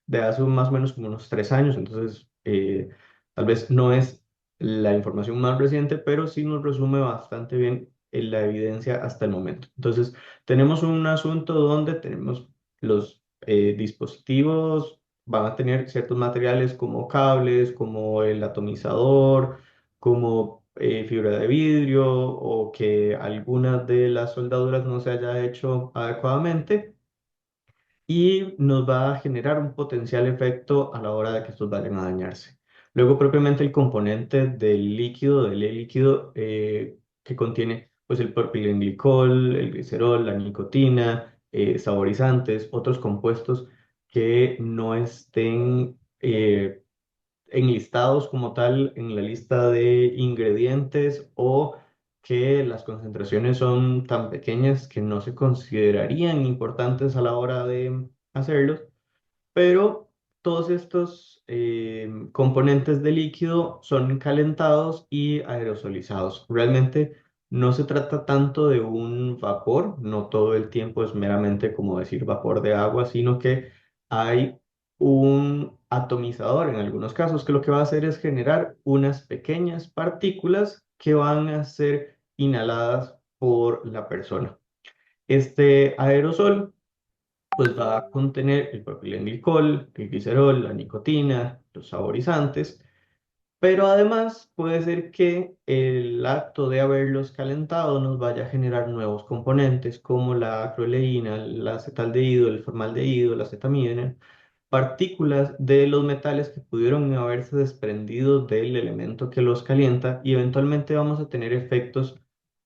de hace más o menos como unos 3 años, entonces tal vez no es la información más reciente, pero sí nos resume bastante bien la evidencia hasta el momento. Entonces, tenemos un asunto donde tenemos los dispositivos, van a tener ciertos materiales como cables, como el atomizador, como fibra de vidrio o que algunas de las soldaduras no se haya hecho adecuadamente y nos va a generar un potencial efecto a la hora de que estos vayan a dañarse. Luego, propiamente el componente del líquido que contiene pues, el propilenglicol, el glicerol, la nicotina, saborizantes, otros compuestos que no estén enlistados como tal en la lista de ingredientes o que las concentraciones son tan pequeñas que no se considerarían importantes a la hora de hacerlos, pero todos estos componentes de líquido son calentados y aerosolizados. Realmente no se trata tanto de un vapor, no todo el tiempo es meramente como decir vapor de agua, sino que hay un atomizador en algunos casos que lo que va a hacer es generar unas pequeñas partículas que van a ser inhaladas por la persona. Este aerosol pues va a contener el propilenglicol, el glicerol, la nicotina, los saborizantes, pero además puede ser que el acto de haberlos calentado nos vaya a generar nuevos componentes como la acroleína, el acetaldehído, el formaldehído, la acetamidina, partículas de los metales que pudieron haberse desprendido del elemento que los calienta y eventualmente vamos a tener efectos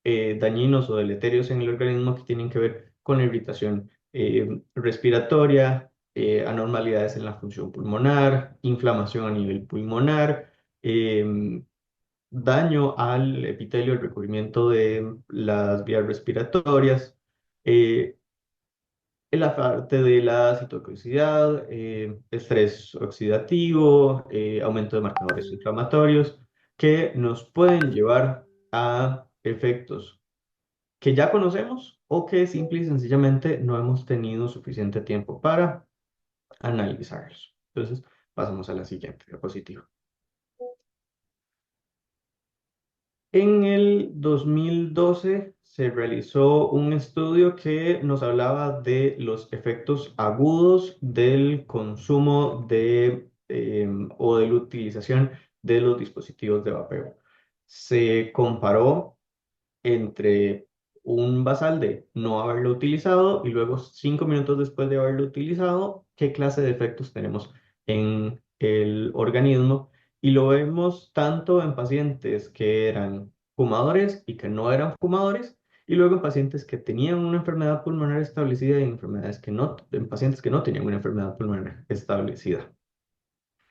dañinos o deleterios en el organismo que tienen que ver con la irritación respiratoria, anormalidades en la función pulmonar, inflamación a nivel pulmonar, daño al epitelio, el recubrimiento de las vías respiratorias, eh, en la parte de la citotoxicidad, estrés oxidativo, aumento de marcadores inflamatorios, que nos pueden llevar a efectos que ya conocemos o que simple y sencillamente no hemos tenido suficiente tiempo para analizarlos. Entonces, pasamos a la siguiente diapositiva. En el 2012 se realizó un estudio que nos hablaba de los efectos agudos del consumo o de la utilización de los dispositivos de vapeo. Se comparó entre un basal de no haberlo utilizado y luego 5 minutos después de haberlo utilizado, qué clase de efectos tenemos en el organismo. Y lo vemos tanto en pacientes que eran fumadores y que no eran fumadores, y luego en pacientes que tenían una enfermedad pulmonar establecida y en pacientes que no tenían una enfermedad pulmonar establecida.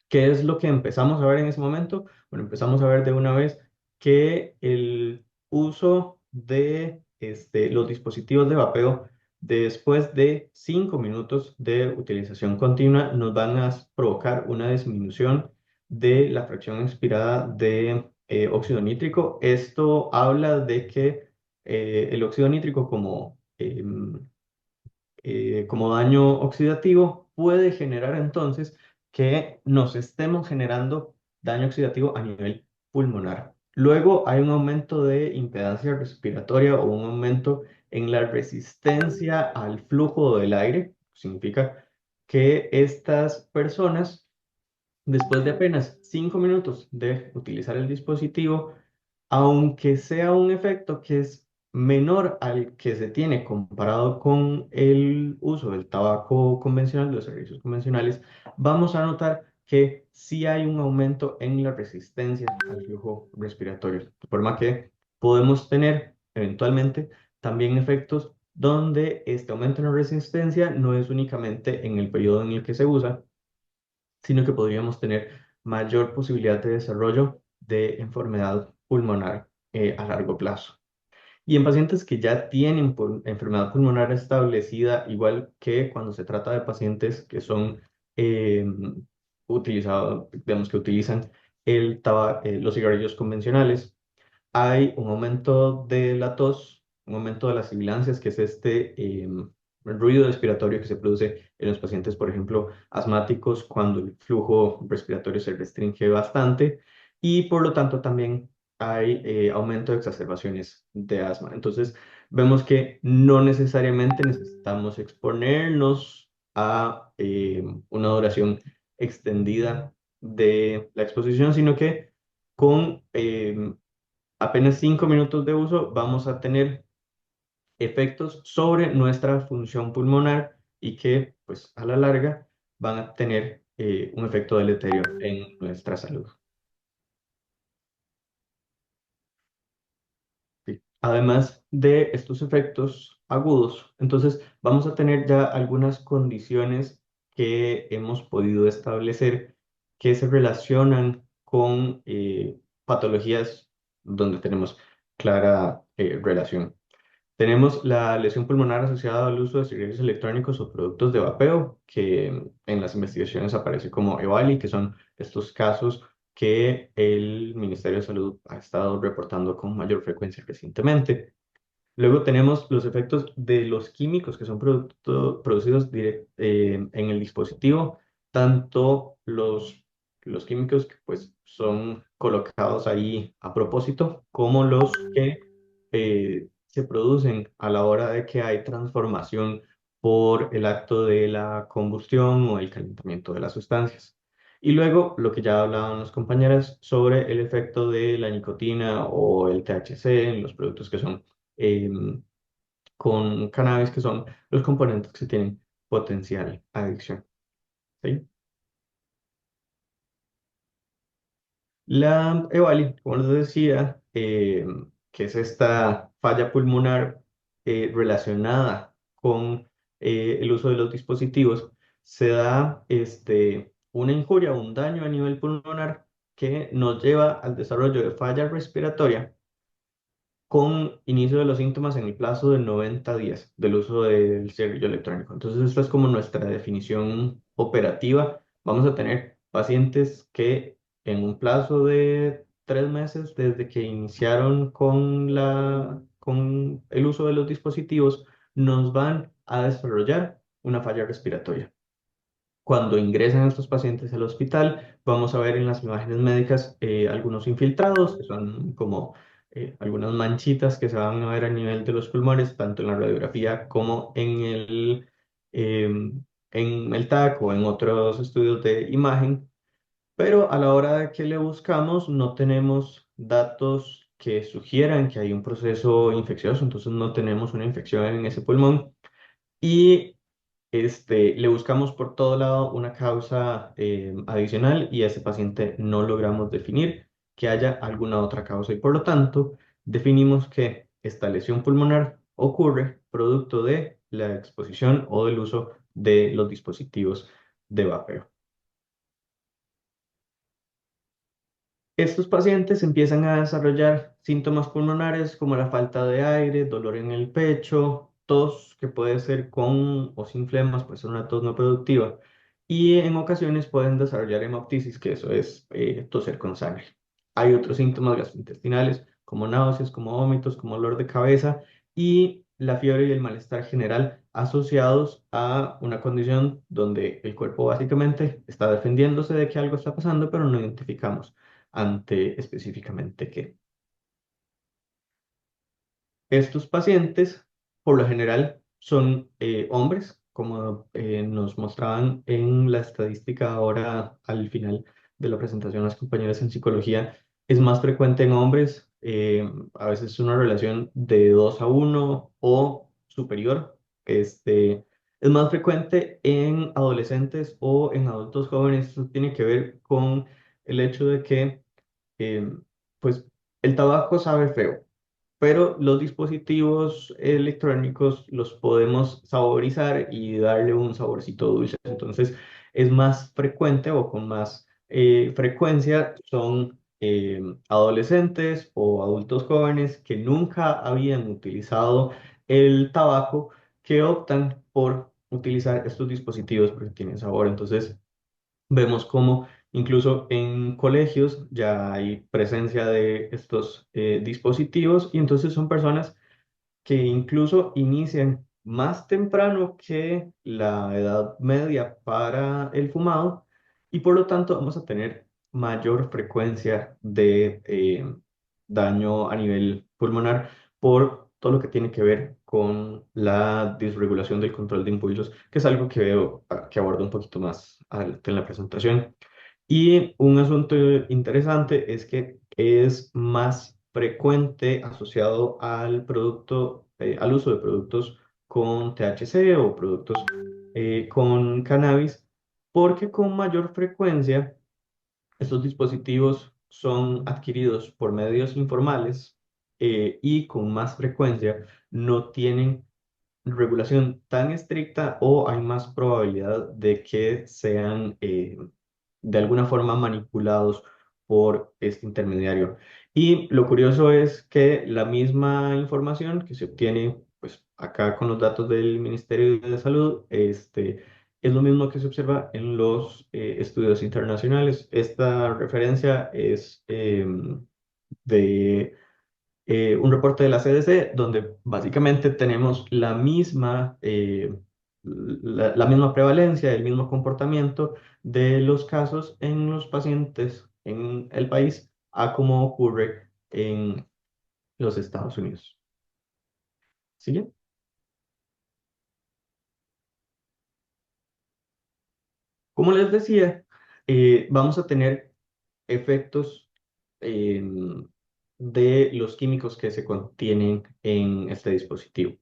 ¿Qué es lo que empezamos a ver en ese momento? Bueno, empezamos a ver de una vez que el uso de los dispositivos de vapeo después de 5 minutos de utilización continua nos van a provocar una disminución de la fracción expirada de óxido nítrico. Esto habla de que el óxido nítrico como daño oxidativo puede generar entonces que nos estemos generando daño oxidativo a nivel pulmonar. Luego hay un aumento de impedancia respiratoria o un aumento en la resistencia al flujo del aire. Significa que estas personas, después de apenas 5 minutos de utilizar el dispositivo, aunque sea un efecto que es menor al que se tiene comparado con el uso del tabaco convencional, de los servicios convencionales, vamos a notar que sí hay un aumento en la resistencia al flujo respiratorio, de forma que podemos tener eventualmente también efectos donde este aumento en la resistencia no es únicamente en el periodo en el que se usa, sino que podríamos tener mayor posibilidad de desarrollo de enfermedad pulmonar a largo plazo. Y en pacientes que ya tienen enfermedad pulmonar establecida, igual que cuando se trata de pacientes que son digamos que utilizan los cigarrillos convencionales, hay un aumento de la tos, un aumento de las sibilancias, que es ruido respiratorio que se produce en los pacientes, por ejemplo, asmáticos, cuando el flujo respiratorio se restringe bastante, y por lo tanto también hay aumento de exacerbaciones de asma. Entonces, vemos que no necesariamente necesitamos exponernos a una duración extendida de la exposición, sino que con apenas 5 minutos de uso vamos a tener efectos sobre nuestra función pulmonar y que, pues, a la larga van a tener un efecto deleterio en nuestra salud. Sí. Además de estos efectos agudos, entonces vamos a tener ya algunas condiciones que hemos podido establecer que se relacionan con patologías donde tenemos clara relación. Tenemos la lesión pulmonar asociada al uso de cigarrillos electrónicos o productos de vapeo, que en las investigaciones aparece como EVALI, que son estos casos que el Ministerio de Salud ha estado reportando con mayor frecuencia recientemente. Luego tenemos los efectos de los químicos que son producidos en el dispositivo, tanto los químicos que pues son colocados ahí a propósito, como los que se producen a la hora de que hay transformación por el acto de la combustión o el calentamiento de las sustancias. Y luego lo que ya hablaban las compañeras sobre el efecto de la nicotina o el THC en los productos que son em, con cannabis, que son los componentes que tienen potencial adicción. ¿sí? La EVALI, como les decía, que es esta falla pulmonar relacionada con el uso de los dispositivos, se da una injuria, un daño a nivel pulmonar que nos lleva al desarrollo de falla respiratoria con inicio de los síntomas en el plazo de 90 días del uso del cigarrillo electrónico. Entonces, esta es como nuestra definición operativa. Vamos a tener pacientes que en un plazo de 3 meses desde que iniciaron con el uso de los dispositivos, nos van a desarrollar una falla respiratoria. Cuando ingresan estos pacientes al hospital, vamos a ver en las imágenes médicas algunos infiltrados, que son como algunas manchitas que se van a ver a nivel de los pulmones, tanto en la radiografía como en el TAC o en otros estudios de imagen. Pero a la hora de que le buscamos, no tenemos datos que sugieran que hay un proceso infeccioso, entonces no tenemos una infección en ese pulmón. Y le buscamos por todo lado una causa adicional y a ese paciente no logramos definir que haya alguna otra causa y por lo tanto definimos que esta lesión pulmonar ocurre producto de la exposición o del uso de los dispositivos de vapeo. Estos pacientes empiezan a desarrollar síntomas pulmonares como la falta de aire, dolor en el pecho, tos que puede ser con o sin flemas, puede ser una tos no productiva, y en ocasiones pueden desarrollar hemoptisis, que eso es toser con sangre. Hay otros síntomas gastrointestinales como náuseas, como vómitos, como dolor de cabeza y la fiebre y el malestar general asociados a una condición donde el cuerpo básicamente está defendiéndose de que algo está pasando, pero no identificamos ante específicamente qué. Estos pacientes, por lo general, son hombres, como nos mostraban en la estadística ahora al final de la presentación las compañeras en psicología, es más frecuente en hombres, a veces es una relación de 2 a 1 o superior. Es más frecuente en adolescentes o en adultos jóvenes. Esto tiene que ver con el hecho de que eh, pues el tabaco sabe feo, pero los dispositivos electrónicos los podemos saborizar y darle un saborcito dulce. Entonces, es más frecuente o con más frecuencia son adolescentes o adultos jóvenes que nunca habían utilizado el tabaco que optan por utilizar estos dispositivos porque tienen sabor. Entonces, vemos cómo incluso en colegios ya hay presencia de estos dispositivos y entonces son personas que incluso inician más temprano que la edad media para el fumado y por lo tanto vamos a tener mayor frecuencia de daño a nivel pulmonar por todo lo que tiene que ver con la disregulación del control de impulsos, que es algo que veo que abordo un poquito más adelante en la presentación. Y un asunto interesante es que es más frecuente asociado al producto, al uso de productos con THC o productos con cannabis, porque con mayor frecuencia estos dispositivos son adquiridos por medios informales y con más frecuencia no tienen regulación tan estricta o hay más probabilidad de que sean de alguna forma manipulados por este intermediario. Y lo curioso es que la misma información que se obtiene pues, acá con los datos del Ministerio de Salud, es lo mismo que se observa en los estudios internacionales. Esta referencia es de un reporte de la CDC donde básicamente tenemos la misma prevalencia, el mismo comportamiento de los casos en los pacientes en el país a como ocurre en los Estados Unidos. ¿Sigue? Como les decía, vamos a tener efectos de los químicos que se contienen en este dispositivo.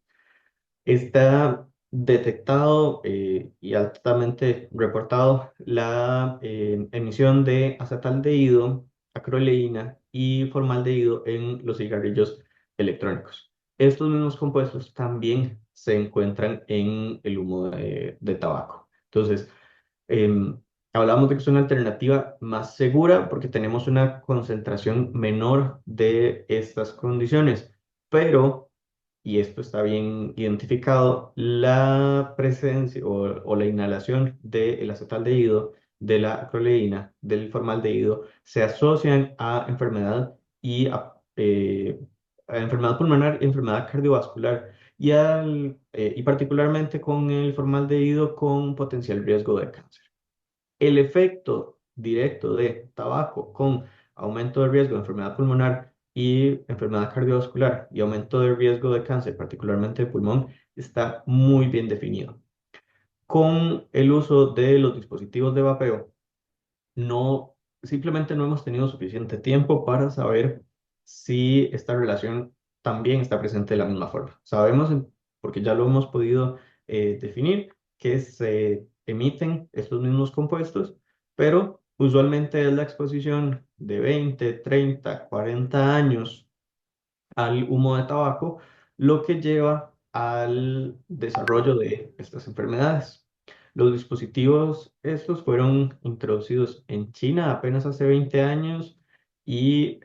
Esta detectado y altamente reportado la emisión de acetaldehído, acroleína y formaldehído en los cigarrillos electrónicos. Estos mismos compuestos también se encuentran en el humo de tabaco. Entonces, em, hablamos de que es una alternativa más segura porque tenemos una concentración menor de estas condiciones, pero, y esto está bien identificado, la presencia o la inhalación del acetaldehído, de la acroleína, del formaldehído, se asocian a enfermedad y a enfermedad pulmonar y enfermedad cardiovascular y particularmente con el formaldehído con potencial riesgo de cáncer. El efecto directo de tabaco con aumento de riesgo de enfermedad pulmonar y enfermedad cardiovascular y aumento de riesgo de cáncer, particularmente de pulmón, está muy bien definido. Con el uso de los dispositivos de vapeo, no, simplemente no hemos tenido suficiente tiempo para saber si esta relación también está presente de la misma forma. Sabemos, porque ya lo hemos podido definir, que se emiten estos mismos compuestos, pero usualmente es la exposición de 20, 30, 40 años al humo de tabaco lo que lleva al desarrollo de estas enfermedades. Los dispositivos estos fueron introducidos en China apenas hace 20 años y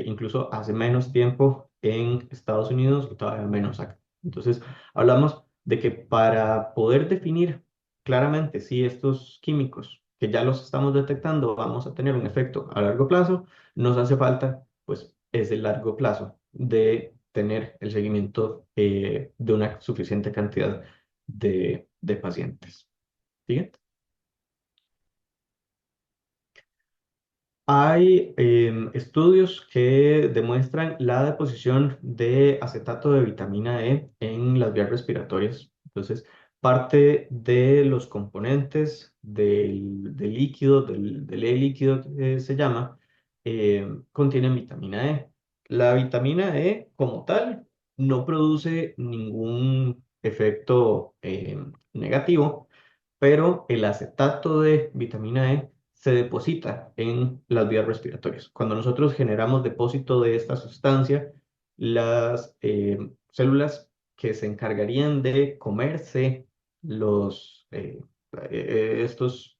incluso hace menos tiempo en Estados Unidos y todavía menos acá. Entonces, hablamos de que para poder definir claramente si estos químicos que ya los estamos detectando vamos a tener un efecto a largo plazo, nos hace falta pues ese largo plazo de tener el seguimiento de una suficiente cantidad de pacientes. Siguiente. Hay estudios que demuestran la deposición de acetato de vitamina E en las vías respiratorias. Entonces, parte de los componentes del líquido, del E líquido que se llama, contienen vitamina E. La vitamina E como tal no produce ningún efecto negativo, pero el acetato de vitamina E se deposita en las vías respiratorias. Cuando nosotros generamos depósito de esta sustancia, las células que se encargarían de comerse estos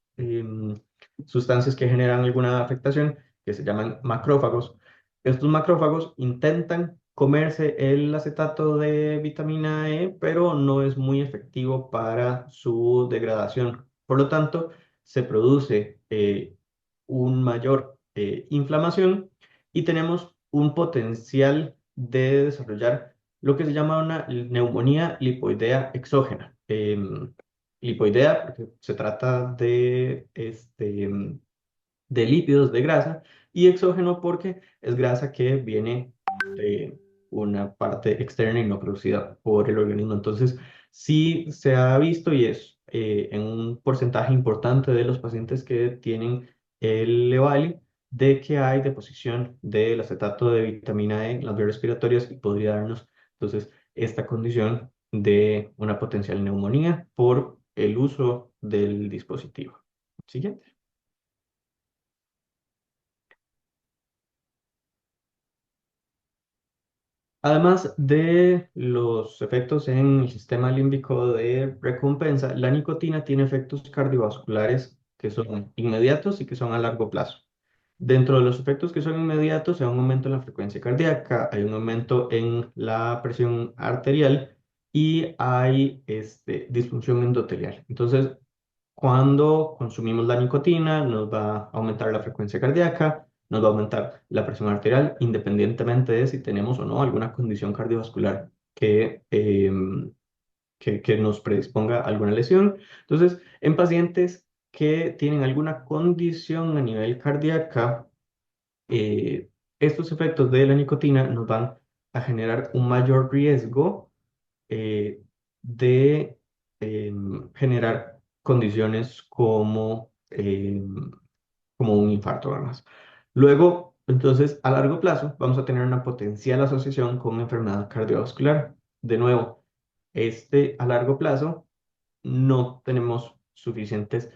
sustancias que generan alguna afectación, que se llaman macrófagos, estos macrófagos intentan comerse el acetato de vitamina E, pero no es muy efectivo para su degradación. Por lo tanto, se produce un mayor inflamación y tenemos un potencial de desarrollar lo que se llama una neumonía lipoidea exógena. Lipoidea, porque se trata de lípidos, de grasa, y exógeno porque es grasa que viene de una parte externa y no producida por el organismo. Entonces, sí se ha visto y es en un porcentaje importante de los pacientes que tienen el EVALI de que hay deposición del acetato de vitamina E en las vías respiratorias y podría darnos entonces esta condición de una potencial neumonía por el uso del dispositivo. Siguiente. Además de los efectos en el sistema límbico de recompensa, la nicotina tiene efectos cardiovasculares que son inmediatos y que son a largo plazo. Dentro de los efectos que son inmediatos, hay un aumento en la frecuencia cardíaca, hay un aumento en la presión arterial y hay disfunción endotelial. Entonces, cuando consumimos la nicotina, nos va a aumentar la frecuencia cardíaca, nos va a aumentar la presión arterial, independientemente de si tenemos o no alguna condición cardiovascular que nos predisponga a alguna lesión. Entonces, en pacientes que tienen alguna condición a nivel cardíaca, estos efectos de la nicotina nos van a generar un mayor riesgo eh, de generar condiciones como un infarto, además. Luego, entonces, a largo plazo, vamos a tener una potencial asociación con enfermedad cardiovascular. De nuevo, a largo plazo no tenemos suficientes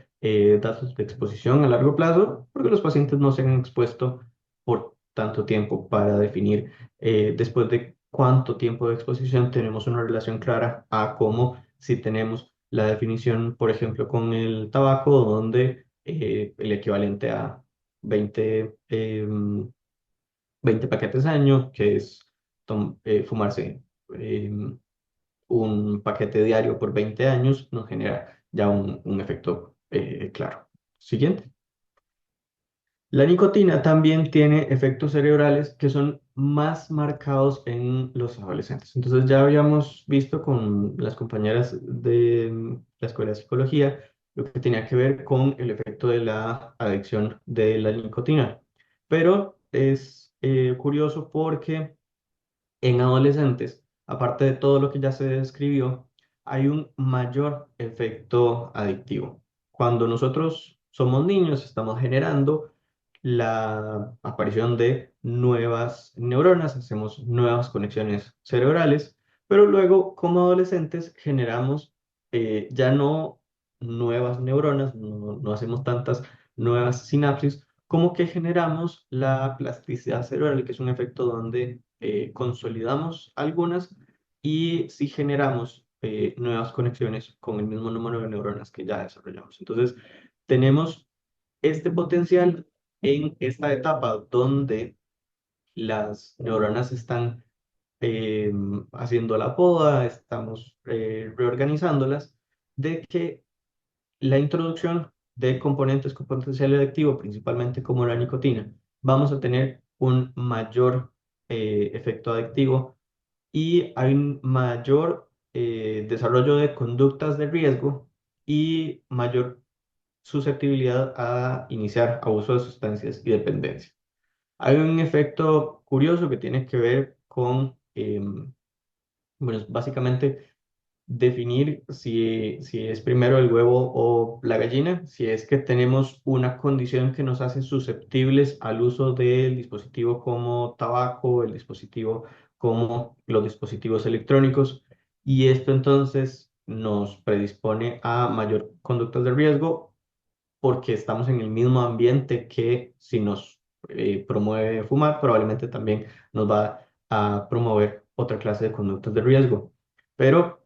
datos de exposición a largo plazo porque los pacientes no se han expuesto por tanto tiempo para definir después de cuánto tiempo de exposición tenemos una relación clara a cómo si tenemos la definición, por ejemplo, con el tabaco, donde el equivalente a 20, 20 paquetes al año, que es fumarse un paquete diario por 20 años, nos genera ya un efecto claro. Siguiente. La nicotina también tiene efectos cerebrales que son más marcados en los adolescentes. Entonces ya habíamos visto con las compañeras de la Escuela de Psicología lo que tenía que ver con el efecto de la adicción de la nicotina. Pero es curioso porque en adolescentes, aparte de todo lo que ya se describió, hay un mayor efecto adictivo. Cuando nosotros somos niños, estamos generando la aparición de nuevas neuronas, hacemos nuevas conexiones cerebrales, pero luego como adolescentes generamos ya no nuevas neuronas, no hacemos tantas nuevas sinapsis, como que generamos la plasticidad cerebral, que es un efecto donde consolidamos algunas y sí generamos nuevas conexiones con el mismo número de neuronas que ya desarrollamos. Entonces, tenemos este potencial en esta etapa donde las neuronas están haciendo la poda, estamos reorganizándolas, de que la introducción de componentes con potencial adictivo, principalmente como la nicotina, vamos a tener un mayor efecto adictivo y hay un mayor desarrollo de conductas de riesgo y mayor susceptibilidad a iniciar abuso de sustancias y dependencia. Hay un efecto curioso que tiene que ver con, bueno, básicamente definir si es primero el huevo o la gallina, si es que tenemos una condición que nos hace susceptibles al uso del dispositivo como tabaco, el dispositivo como los dispositivos electrónicos, y esto entonces nos predispone a mayor conductas de riesgo porque estamos en el mismo ambiente que si nos promueve fumar, probablemente también nos va a promover otra clase de conductas de riesgo. Pero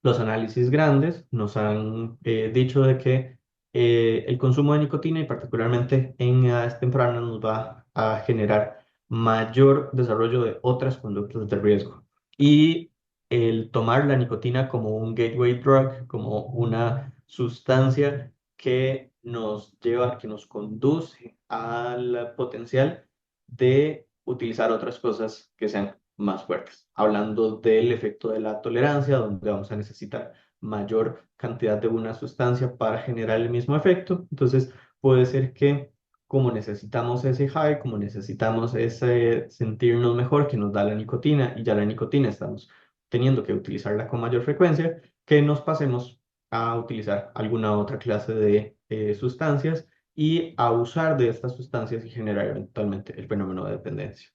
los análisis grandes nos han dicho de que el consumo de nicotina y particularmente en edades tempranas nos va a generar mayor desarrollo de otras conductas de riesgo. Y el tomar la nicotina como un gateway drug, como una sustancia que nos lleva, que nos conduce al potencial de utilizar otras cosas que sean más fuertes. Hablando del efecto de la tolerancia, donde vamos a necesitar mayor cantidad de una sustancia para generar el mismo efecto. Entonces, puede ser que como necesitamos ese high, como necesitamos ese sentirnos mejor que nos da la nicotina y ya la nicotina estamos teniendo que utilizarla con mayor frecuencia, que nos pasemos a utilizar alguna otra clase de sustancias y a usar de estas sustancias y generar eventualmente el fenómeno de dependencia.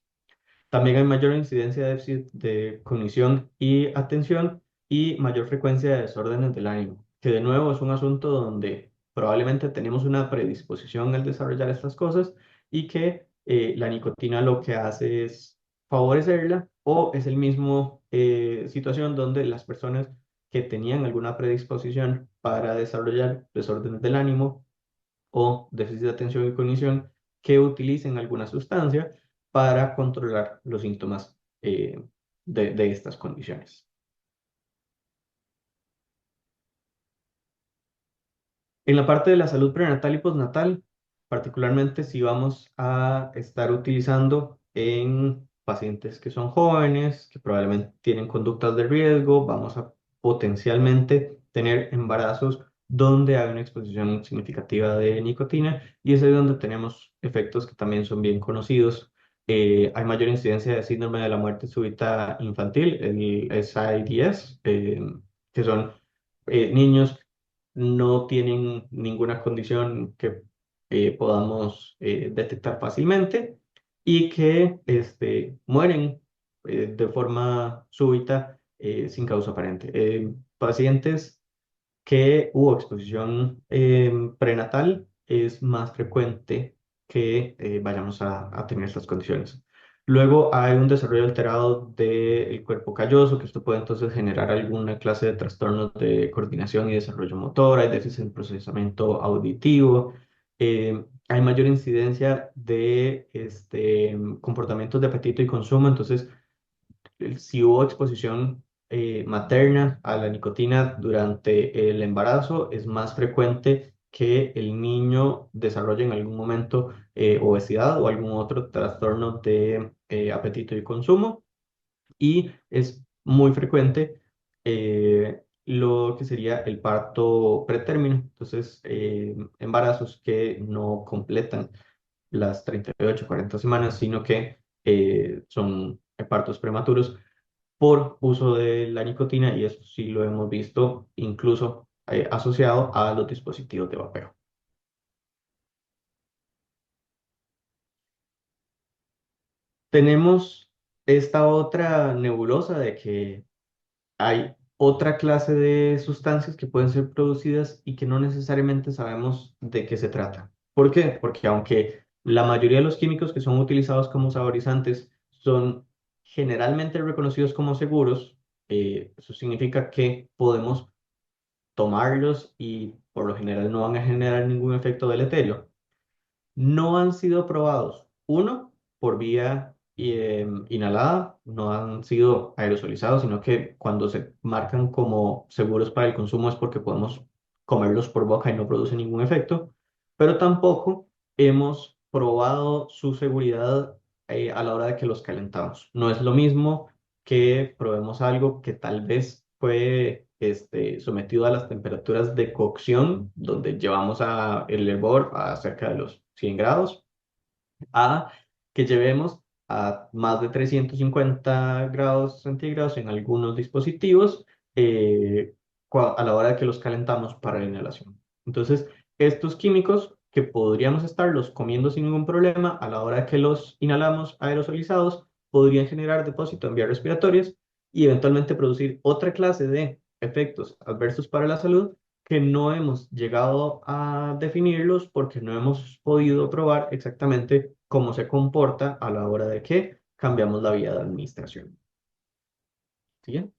También hay mayor incidencia de déficit de cognición y atención y mayor frecuencia de desórdenes del ánimo, que de nuevo es un asunto donde probablemente tenemos una predisposición al desarrollar estas cosas y que la nicotina lo que hace es favorecerla o es el mismo situación donde las personas que tenían alguna predisposición para desarrollar desórdenes del ánimo o déficit de atención y cognición que utilicen alguna sustancia para controlar los síntomas de estas condiciones. En la parte de la salud prenatal y postnatal, particularmente si vamos a estar utilizando en pacientes que son jóvenes, que probablemente tienen conductas de riesgo, vamos a potencialmente tener embarazos donde hay una exposición significativa de nicotina y es ahí donde tenemos efectos que también son bien conocidos. Hay mayor incidencia de síndrome de la muerte súbita infantil, el SIDS, que son niños no tienen ninguna condición que podamos detectar fácilmente y que mueren de forma súbita sin causa aparente. Pacientes que hubo exposición prenatal, es más frecuente que vayamos a tener estas condiciones. Luego hay un desarrollo alterado del cuerpo calloso, que esto puede entonces generar alguna clase de trastornos de coordinación y desarrollo motor, hay déficit en procesamiento auditivo, hay mayor incidencia de comportamientos de apetito y consumo, entonces si hubo exposición materna a la nicotina durante el embarazo, es más frecuente que el niño desarrolle en algún momento obesidad o algún otro trastorno de apetito y consumo. Y es muy frecuente lo que sería el parto pretérmino. Entonces, embarazos que no completan las 38 40 semanas, sino que son partos prematuros por uso de la nicotina y eso sí lo hemos visto incluso asociado a los dispositivos de vapeo. Tenemos esta otra nebulosa de que hay otra clase de sustancias que pueden ser producidas y que no necesariamente sabemos de qué se trata. ¿Por qué? Porque aunque la mayoría de los químicos que son utilizados como saborizantes son generalmente reconocidos como seguros, eso significa que podemos tomarlos y por lo general no van a generar ningún efecto deleterio. No han sido probados, uno, por vía inhalada, no han sido aerosolizados, sino que cuando se marcan como seguros para el consumo es porque podemos comerlos por boca y no produce ningún efecto, pero tampoco hemos probado su seguridad a la hora de que los calentamos. No es lo mismo que probemos algo que tal vez fue sometido a las temperaturas de cocción, donde llevamos el hervor a cerca de los 100 grados, a que llevemos a más de 350 grados centígrados en algunos dispositivos a la hora de que los calentamos para la inhalación. Entonces, estos químicos que podríamos estarlos comiendo sin ningún problema, a la hora de que los inhalamos aerosolizados, podrían generar depósito en vías respiratorias y eventualmente producir otra clase de efectos adversos para la salud que no hemos llegado a definirlos porque no hemos podido probar exactamente cómo se comporta a la hora de que cambiamos la vía de administración. ¿Sí?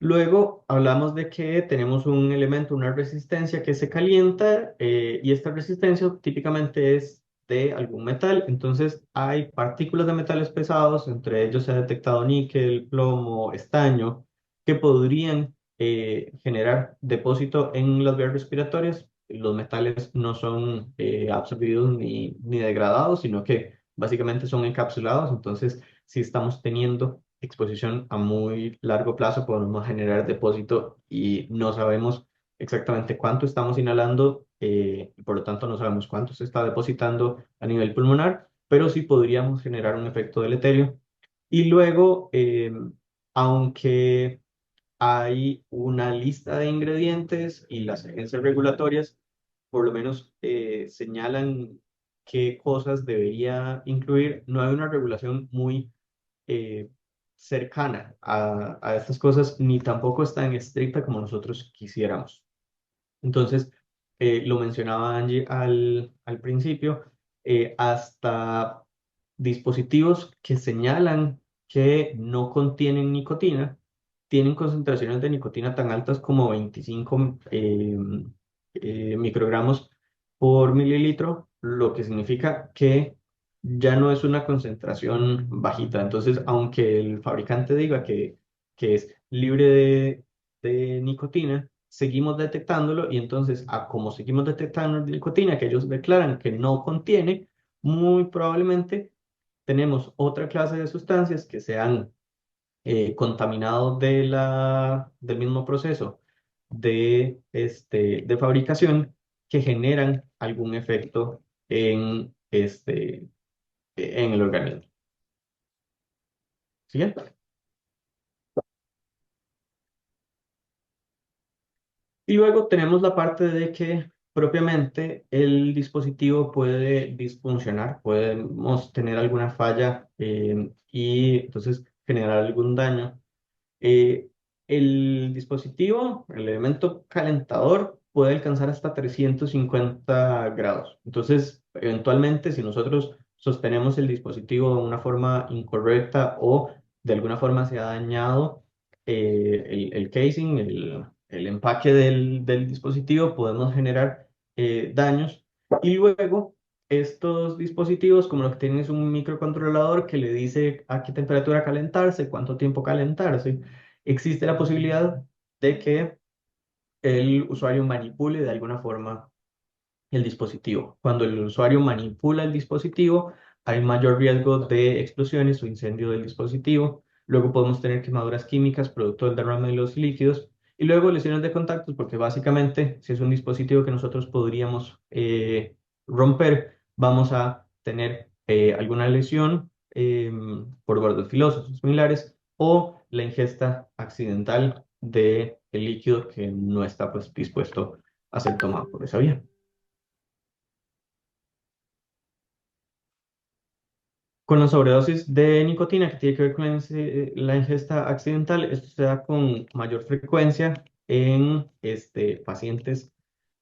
Luego hablamos de que tenemos un elemento, una resistencia que se calienta y esta resistencia típicamente es de algún metal. Entonces hay partículas de metales pesados, entre ellos se ha detectado níquel, plomo, estaño, que podrían generar depósito en las vías respiratorias. Los metales no son absorbidos ni degradados, sino que básicamente son encapsulados. Entonces, si estamos teniendo exposición a muy largo plazo, podemos generar depósito y no sabemos exactamente cuánto estamos inhalando, y por lo tanto no sabemos cuánto se está depositando a nivel pulmonar, pero sí podríamos generar un efecto deleterio. Y luego, aunque hay una lista de ingredientes y las agencias regulatorias por lo menos señalan qué cosas debería incluir, no hay una regulación muy eh, cercana a estas cosas, ni tampoco es tan estricta como nosotros quisiéramos. Entonces, lo mencionaba Angie al principio, hasta dispositivos que señalan que no contienen nicotina, tienen concentraciones de nicotina tan altas como 25 microgramos por mililitro, lo que significa que ya no es una concentración bajita. Entonces, aunque el fabricante diga que es libre de nicotina, seguimos detectándolo y entonces, como seguimos detectando nicotina que ellos declaran que no contiene, muy probablemente tenemos otra clase de sustancias que se han contaminado del mismo proceso de fabricación que generan algún efecto en el organismo. ¿Siguiente? Y luego tenemos la parte de que propiamente el dispositivo puede disfuncionar, podemos tener alguna falla y entonces generar algún daño. Eh, El dispositivo, el elemento calentador, puede alcanzar hasta 350 grados. Entonces, eventualmente, si nosotros sostenemos el dispositivo de una forma incorrecta o de alguna forma se ha dañado el casing, el empaque del dispositivo, podemos generar daños. Y luego, estos dispositivos, como lo que tienen es un microcontrolador que le dice a qué temperatura calentarse, cuánto tiempo calentarse, existe la posibilidad de que el usuario manipule de alguna forma el dispositivo. Cuando el usuario manipula el dispositivo, hay mayor riesgo de explosiones o incendio del dispositivo. Luego podemos tener quemaduras químicas producto del derrame de los líquidos. Y luego lesiones de contactos, porque básicamente, si es un dispositivo que nosotros podríamos romper, vamos a tener alguna lesión por bordes filosos o similares, o la ingesta accidental de el líquido que no está pues, dispuesto a ser tomado por esa vía. Con la sobredosis de nicotina, que tiene que ver con la ingesta accidental, esto se da con mayor frecuencia en pacientes,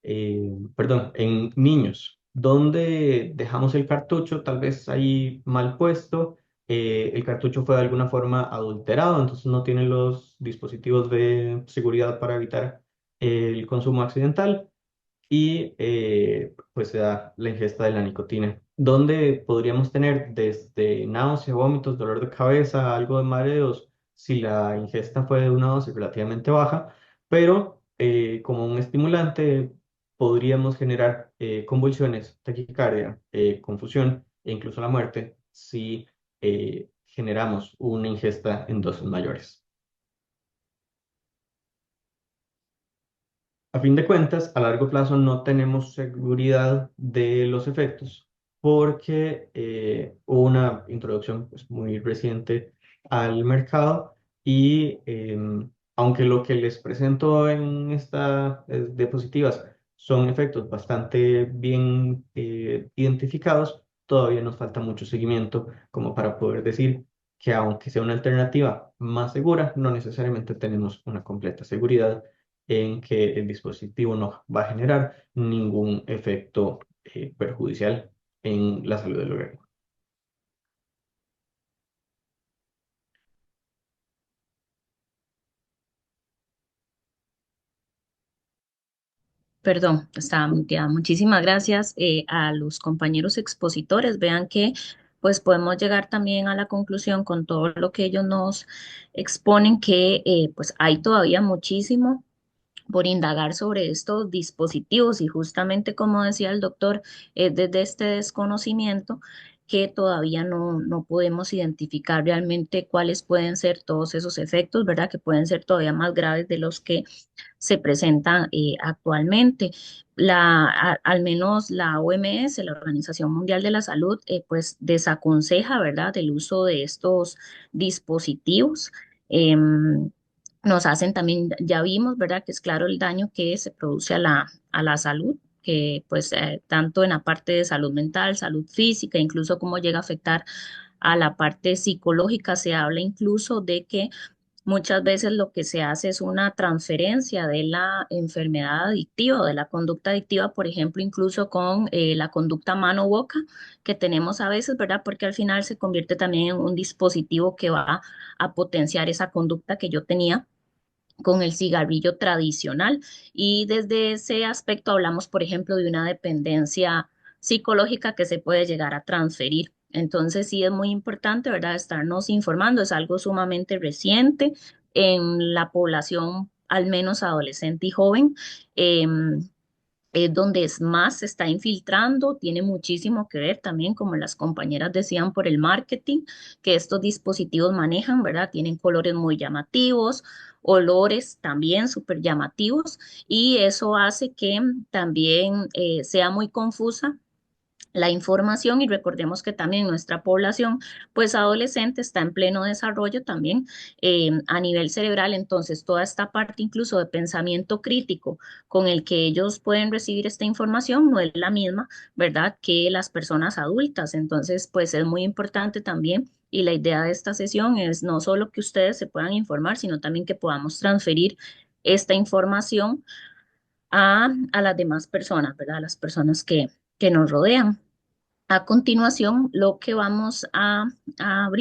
perdón, en niños, donde dejamos el cartucho tal vez ahí mal puesto, el cartucho fue de alguna forma adulterado, entonces no tiene los dispositivos de seguridad para evitar el consumo accidental y pues se da la ingesta de la nicotina, donde podríamos tener desde náusea, vómitos, dolor de cabeza, algo de mareos, si la ingesta fue de una dosis relativamente baja, pero como un estimulante podríamos generar convulsiones, taquicardia, confusión e incluso la muerte si generamos una ingesta en dosis mayores. A fin de cuentas, a largo plazo no tenemos seguridad de los efectos porque hubo una introducción pues, muy reciente al mercado y aunque lo que les presento en estas diapositivas son efectos bastante bien identificados, todavía nos falta mucho seguimiento como para poder decir que aunque sea una alternativa más segura, no necesariamente tenemos una completa seguridad en que el dispositivo no va a generar ningún efecto perjudicial en la salud del organismo. Perdón, estaba muteada. Muchísimas gracias a los compañeros expositores. Vean que pues podemos llegar también a la conclusión con todo lo que ellos nos exponen que pues hay todavía muchísimo por indagar sobre estos dispositivos y justamente como decía el doctor, es desde este desconocimiento que todavía no podemos identificar realmente cuáles pueden ser todos esos efectos, ¿verdad? Que pueden ser todavía más graves de los que se presentan actualmente. Al menos la OMS, la Organización Mundial de la Salud, pues desaconseja, ¿verdad?, el uso de estos dispositivos. Nos hacen también, ya vimos, ¿verdad?, que es claro el daño que se produce a la salud, que pues tanto en la parte de salud mental, salud física, incluso cómo llega a afectar a la parte psicológica. Se habla incluso de que muchas veces lo que se hace es una transferencia de la enfermedad adictiva o de la conducta adictiva, por ejemplo, incluso con la conducta mano-boca que tenemos a veces, ¿verdad? Porque al final se convierte también en un dispositivo que va a potenciar esa conducta que yo tenía con el cigarrillo tradicional. Y desde ese aspecto hablamos, por ejemplo, de una dependencia psicológica que se puede llegar a transferir. Entonces, sí es muy importante, ¿verdad?, estarnos informando. Es algo sumamente reciente en la población, al menos adolescente y joven. Es donde es más se está infiltrando, tiene muchísimo que ver también, como las compañeras decían, por el marketing que estos dispositivos manejan, ¿verdad? Tienen colores muy llamativos, olores también súper llamativos y eso hace que también sea muy confusa la información y recordemos que también nuestra población, pues adolescente, está en pleno desarrollo también a nivel cerebral, entonces toda esta parte incluso de pensamiento crítico con el que ellos pueden recibir esta información no es la misma, ¿verdad?, que las personas adultas, entonces pues es muy importante también. Y la idea de esta sesión es no solo que ustedes se puedan informar, sino también que podamos transferir esta información a las demás personas, ¿verdad? A las personas que nos rodean. A continuación, lo que vamos a abrir